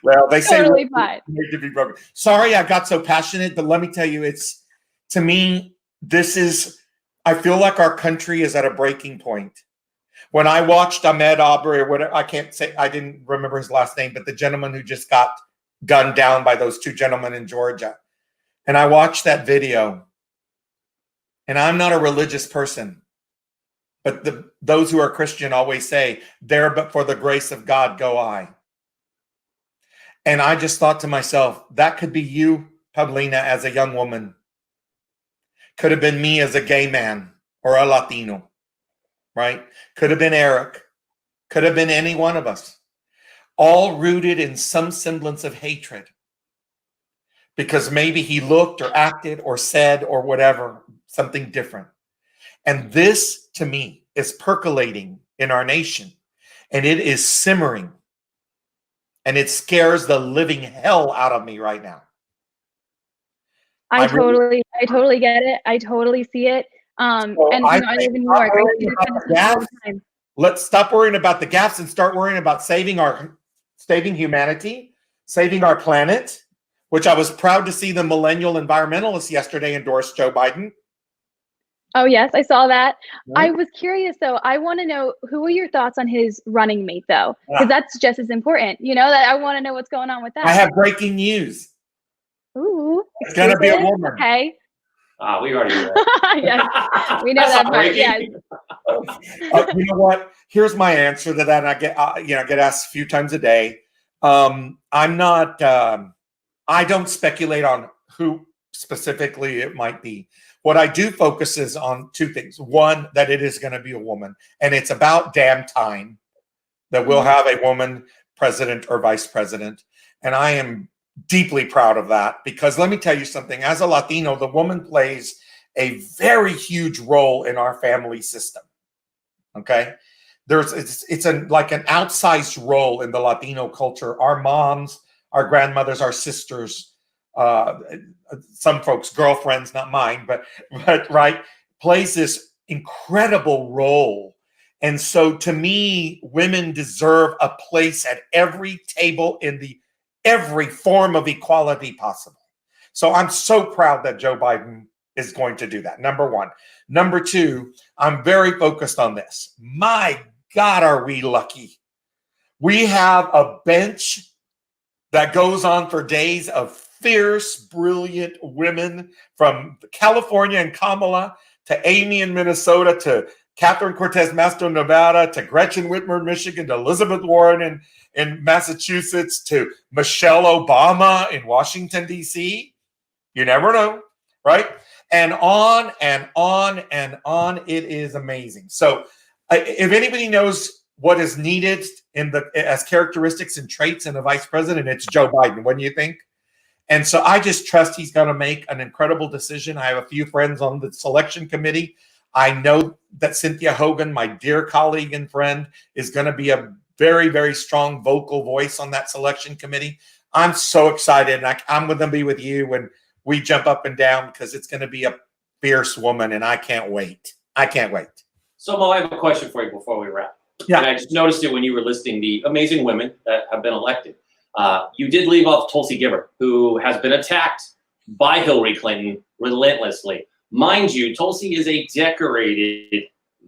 Well, they say Totally rules fine. need to be broken. Sorry, I got so passionate, but let me tell you, it's, to me, this is, I feel like our country is at a breaking point. When I watched Ahmed Aubrey, or whatever, I can't say, I didn't remember his last name, but the gentleman who just got gunned down by those two gentlemen in Georgia. And I watched that video, and I'm not a religious person, but those who are Christian always say, there but for the grace of God go I. And I just thought to myself, that could be you, Pavilna, as a young woman. Could have been me as a gay man or a Latino, right? Could have been Eric. Could have been any one of us. All rooted in some semblance of hatred. Because maybe he looked or acted or said or whatever, something different. And this, to me, is percolating in our nation. And it is simmering. And it scares the living hell out of me right now. I totally get it. I totally see it. And I live in New York. I see this kind of stuff all the time. Let's stop worrying about the gaps and start worrying about saving humanity, saving our planet, which I was proud to see the millennial environmentalists yesterday endorse Joe Biden. Oh, yes, I saw that. Right. I was curious, though. I want to know, who are your thoughts on his running mate, though? Because that's just as important. You know, that I want to know what's going on with that. I have breaking news. Ooh. It's going to be a woman. Okay. We already knew that. Yes, we know that part. Yeah. You know what? Here's my answer to that. And I get asked a few times a day. I'm not. I don't speculate on who specifically it might be. What I do focus is on two things. One, that it is going to be a woman, and it's about damn time that we'll have a woman president or vice president. And I am deeply proud of that, because let me tell you something. As a Latino, the woman plays a very huge role in our family system. Okay, it's like an outsized role in the Latino culture. Our moms, our grandmothers, our sisters, some folks' girlfriends, not mine, but right, plays this incredible role. And so to me, women deserve a place at every table in every form of equality possible. So I'm so proud that Joe Biden is going to do that. Number one. Number two, I'm very focused on this. My God, are we lucky? We have a bench that goes on for days of fierce, brilliant women, from California and Kamala to Amy in Minnesota to Catherine Cortez Masto, Nevada, to Gretchen Whitmer, Michigan, to Elizabeth Warren in Massachusetts, to Michelle Obama in Washington, D.C. You never know, right? And on and on and on. It is amazing. So if anybody knows what is needed as characteristics and traits in a vice president, it's Joe Biden. What do you think? And so I just trust he's going to make an incredible decision. I have a few friends on the selection committee. I know that Cynthia Hogan, my dear colleague and friend, is going to be a very, very strong vocal voice on that selection committee. I'm so excited. And I'm going to be with you when we jump up and down, because it's going to be a fierce woman, and I can't wait. I can't wait. So, Mo, I have a question for you before we wrap. Yeah. And I just noticed it when you were listing the amazing women that have been elected. You did leave off Tulsi Gabbard, who has been attacked by Hillary Clinton relentlessly. Mind you, Tulsi is a decorated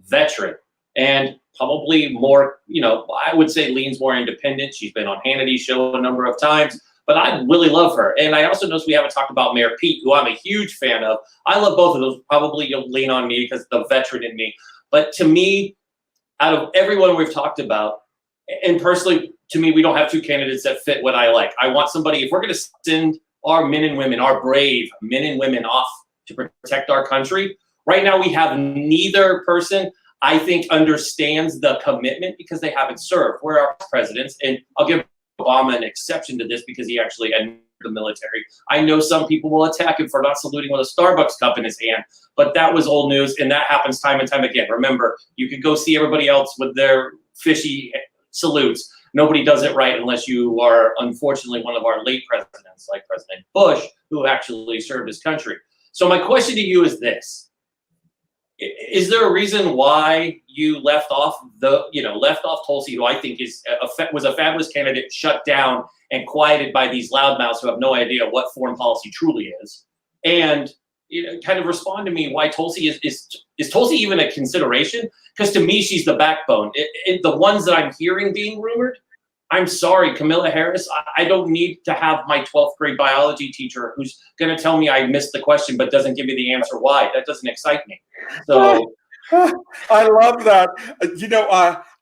veteran and probably more, I would say leans more independent. She's been on Hannity's show a number of times, but I really love her. And I also noticed we haven't talked about Mayor Pete, who I'm a huge fan of. I love both of those. Probably you'll lean on me because the veteran in me. But to me, out of everyone we've talked about, and personally, to me, we don't have two candidates that fit what I like. I want somebody, if we're going to send our men and women, our brave men and women off to protect our country, right now we have neither person I think understands the commitment because they haven't served. We're our presidents, and I'll give Obama an exception to this because he actually entered the military. I know some people will attack him for not saluting with a Starbucks cup in his hand, but that was old news, and that happens time and time again. Remember, you could go see everybody else with their fishy salutes. Nobody does it right unless you are, unfortunately, one of our late presidents, like President Bush, who actually served his country. So my question to you is this. Is there a reason why you left off Tulsi, who I think was a fabulous candidate, shut down and quieted by these loudmouths who have no idea what foreign policy truly is? And kind of respond to me why Tulsi is Tulsi even a consideration? Because to me, she's the backbone. The ones that I'm hearing being rumored, I'm sorry, Kamala Harris, I don't need to have my 12th grade biology teacher who's going to tell me I missed the question but doesn't give me the answer why. That doesn't excite me. So I love that.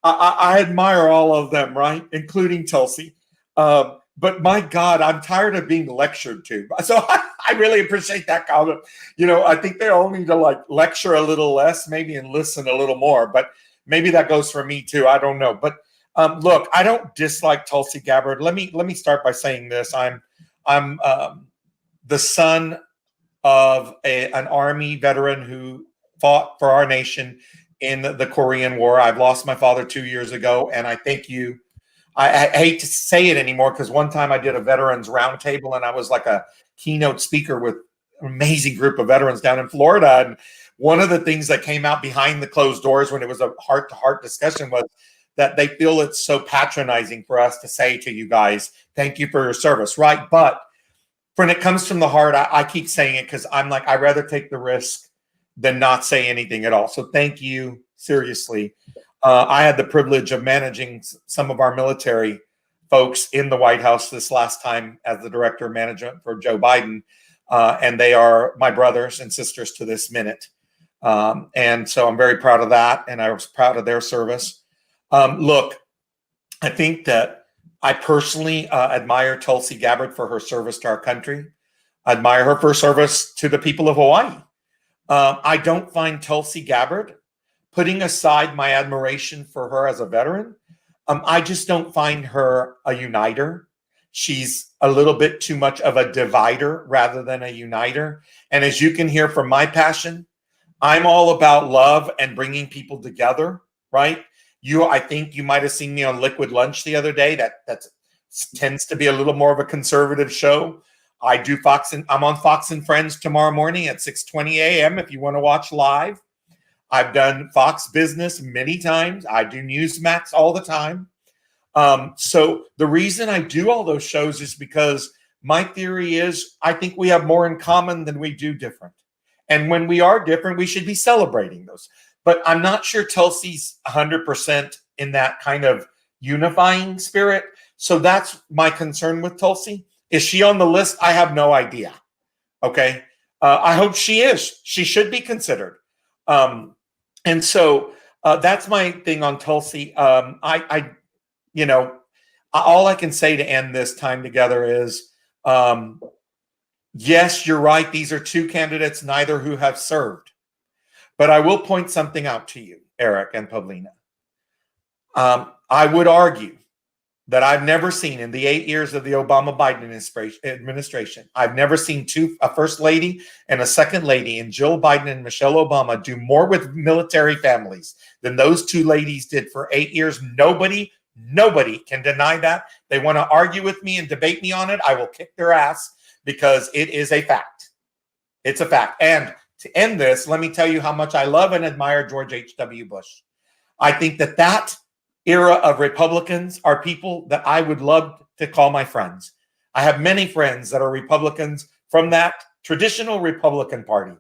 I admire all of them, right? Including Tulsi. But my God, I'm tired of being lectured to. So I really appreciate that comment. I think they all need to lecture a little less, maybe, and listen a little more. But maybe that goes for me too. I don't know. But look, I don't dislike Tulsi Gabbard. Let me start by saying this. I'm the son of an Army veteran who fought for our nation in the Korean War. I've lost my father 2 years ago, and I thank you. I hate to say it anymore because one time I did a veterans roundtable and I was like a keynote speaker with an amazing group of veterans down in Florida. And one of the things that came out behind the closed doors when it was a heart-to-heart discussion was that they feel it's so patronizing for us to say to you guys, thank you for your service, right? But when it comes from the heart, I keep saying it because I'm like, I'd rather take the risk than not say anything at all. So thank you, seriously. I had the privilege of managing some of our military folks in the White House this last time as the director of management for Joe Biden. And they are my brothers and sisters to this minute. And so I'm very proud of that. And I was proud of their service. Look, I think that I personally admire Tulsi Gabbard for her service to our country. I admire her for service to the people of Hawaii. I don't find Tulsi Gabbard, putting aside my admiration for her as a veteran, I just don't find her a uniter. She's a little bit too much of a divider rather than a uniter. And as you can hear from my passion, I'm all about love and bringing people together, right? I think you might have seen me on Liquid Lunch the other day. That tends to be a little more of a conservative show. I do I'm on Fox and Friends tomorrow morning at 6:20 a.m. if you want to watch live. I've done Fox Business many times. I do Newsmax all the time. So the reason I do all those shows is because my theory is I think we have more in common than we do different. And when we are different, we should be celebrating those. But I'm not sure Tulsi's 100% in that kind of unifying spirit. So that's my concern with Tulsi. Is she on the list? I have no idea. Okay. I hope she is. She should be considered. And so that's my thing on Tulsi. All I can say to end this time together is, yes, you're right. These are two candidates, neither who have served. But I will point something out to you, Eric and Pavilna. I would argue that I've never seen in the 8 years of the Obama-Biden administration, I've never seen a first lady and a second lady in Jill Biden and Michelle Obama do more with military families than those two ladies did for 8 years. Nobody can deny that. They want to argue with me and debate me on it. I will kick their ass because it is a fact. It's a fact. And to end this, let me tell you how much I love and admire George H.W. Bush. I think that era of Republicans are people that I would love to call my friends. I have many friends that are Republicans from that traditional Republican Party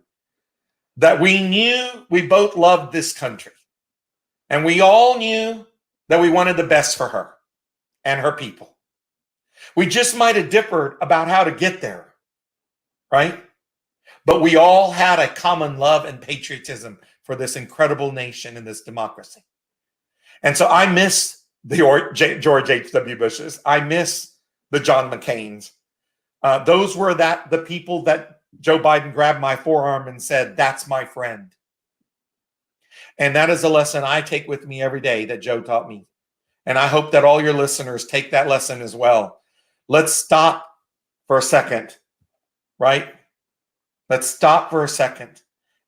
that we knew we both loved this country. And we all knew that we wanted the best for her and her people. We just might have differed about how to get there, right? But we all had a common love and patriotism for this incredible nation and this democracy. And so I miss the George H.W. Bushes. I miss the John McCains. Those were the people that Joe Biden grabbed my forearm and said, "That's my friend." And that is a lesson I take with me every day that Joe taught me. And I hope that all your listeners take that lesson as well. Let's stop for a second, right? Let's stop for a second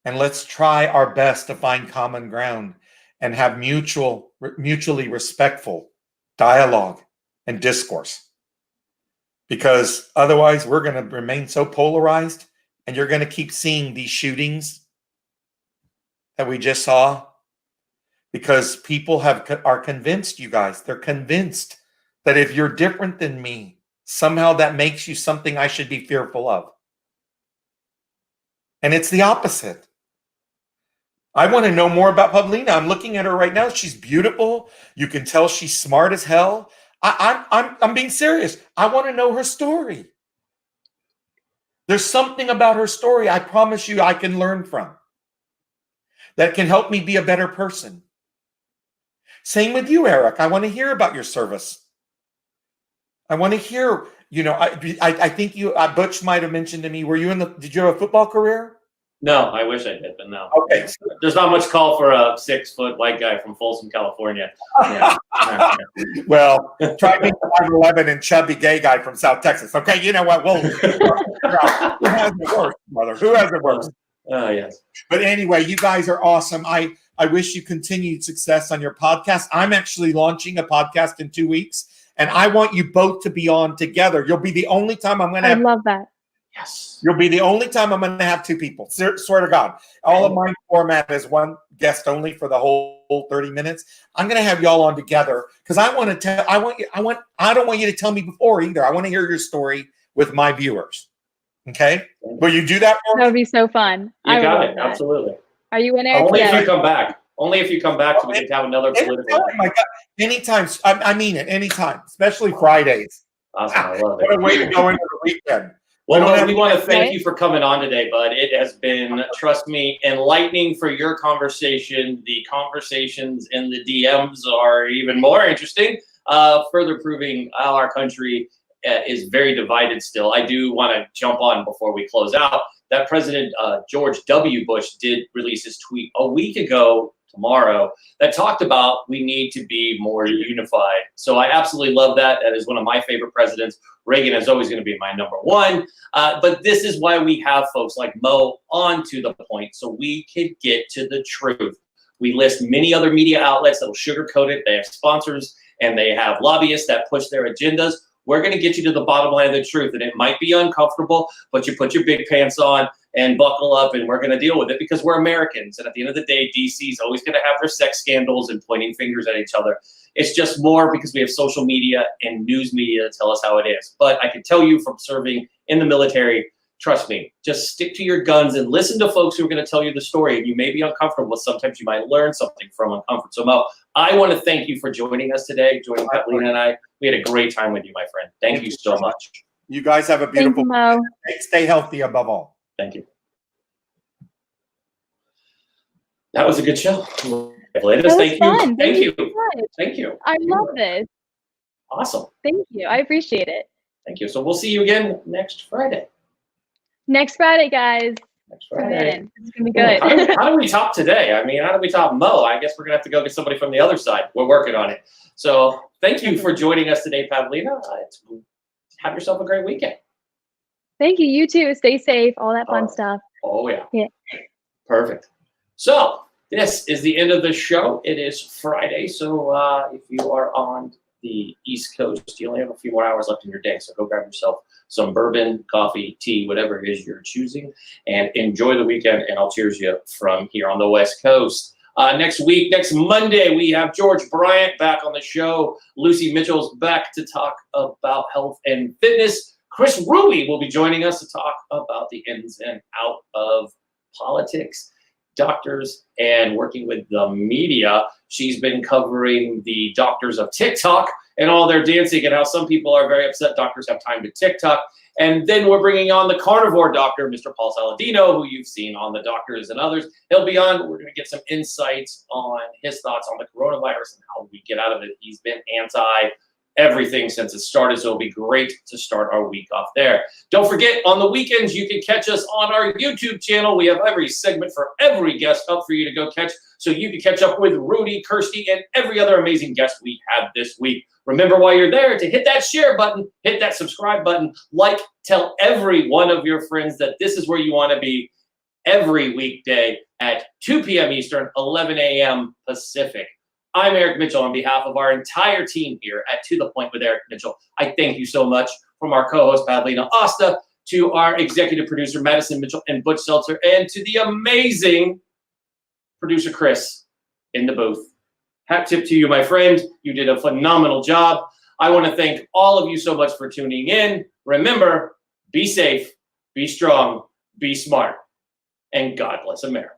and let's try our best to find common ground and have mutually respectful dialogue and discourse. Because otherwise we're going to remain so polarized, and you're going to keep seeing these shootings that we just saw, because people are convinced, you guys, they're convinced that if you're different than me, somehow that makes you something I should be fearful of. And it's the opposite. I want to know more about Pavilna. I'm looking at her right now. She's beautiful. You can tell she's smart as hell. I'm being serious. I want to know her story. There's something about her story I promise you I can learn from that can help me be a better person. Same with you, Eric. I want to hear about your service. I want to hear, I think Butch might have mentioned to me, did you have a football career? No, I wish I did, but no. Okay. There's not much call for a 6-foot white guy from Folsom, California. Yeah. Well, try being 5'11" and chubby gay guy from South Texas. Okay, you know what? Who has it worse, brother? Who has it worse? Yes. But anyway, you guys are awesome. I wish you continued success on your podcast. I'm actually launching a podcast in 2 weeks, and I want you both to be on together. You'll be the only time I'm going to have. I love that. Yes. You'll be the only time I'm going to have two people. Swear to God. All of my format is one guest only for the whole 30 minutes. I'm going to have y'all on together because I want to tell. I don't want you to tell me before either. I want to hear your story with my viewers. Okay. Will you do that for me? That would be so fun. You got it. Absolutely. Are you in there? Only if you come back. Only if you come back so we can have another political. Oh my God. Anytime. I mean it. Anytime. Especially Fridays. Awesome. I love it. What a way to go into the weekend. Well, we want to thank you for coming on today, bud. It has been, trust me, enlightening for your conversation. The conversations in the DMs are even more interesting, further proving how our country is very divided still. I do want to jump on before we close out that President George W. Bush did release his tweet a week ago tomorrow that talked about we need to be more unified. So I absolutely love that. That is one of my favorite presidents. Reagan is always going to be my number one. But this is why we have folks like Mo on to the point so we can get to the truth. We list many other media outlets that will sugarcoat it. They have sponsors and they have lobbyists that push their agendas. We're going to get you to the bottom line of the truth. And it might be uncomfortable, but you put your big pants on and buckle up and we're going to deal with it because we're Americans. And at the end of the day, DC is always going to have their sex scandals and pointing fingers at each other. It's just more because we have social media and news media to tell us how it is. But I can tell you from serving in the military, trust me, just stick to your guns and listen to folks who are going to tell you the story. And you may be uncomfortable. Sometimes you might learn something from uncomfort. So Mo, I want to thank you for joining us today, joining Pavilna and I. We had a great time with you, my friend. Thank you so much. You guys have a beautiful Mo. Stay healthy above all. Thank you. That was a good show. Thank you. Thank you. Thank you. I love this. Awesome. Thank you. I appreciate it. Thank you. So we'll see you again next Friday. Next Friday, guys. Next Friday. It's going to be good. How do we top today? I mean, how do we top Mo? I guess we're going to have to go get somebody from the other side. We're working on it. So thank you for joining us today, Pavilna. Have yourself a great weekend. Thank you. You too. Stay safe. All that fun stuff. Oh, yeah. Yeah. Perfect. So this is the end of the show. It is Friday. So if you are on the East Coast, you only have a few more hours left in your day. So go grab yourself some bourbon, coffee, tea, whatever it is you're choosing, and enjoy the weekend. And I'll cheers you from here on the West Coast. Next week, next Monday, we have George Bryant back on the show. Lucy Mitchell's back to talk about health and fitness. Chris Rudy will be joining us to talk about the ins and out of politics, doctors, and working with the media. She's been covering the doctors of TikTok and all their dancing and how some people are very upset doctors have time to TikTok. And then we're bringing on the carnivore doctor, Mr. Paul Saladino, who you've seen on The Doctors and Others. He'll be on. We're going to get some insights on his thoughts on the coronavirus and how we get out of it. He's been anti everything since it started, so it'll be great to start our week off there. Don't forget, on the weekends, you can catch us on our YouTube channel. We have every segment for every guest up for you to go catch, so you can catch up with Rudy, Kirsty, and every other amazing guest we have this week. Remember, while you're there, to hit that share button, hit that subscribe button, tell every one of your friends that this is where you want to be every weekday at 2 p.m. Eastern, 11 a.m. Pacific. I'm Eric Mitchell on behalf of our entire team here at To The Point with Eric Mitchell. I thank you so much, from our co-host Pavilna Osta to our executive producer Madison Mitchell and Butch Seltzer, and to the amazing producer Chris in the booth. Hat tip to you, my friend. You did a phenomenal job. I want to thank all of you so much for tuning in. Remember, be safe, be strong, be smart, and God bless America.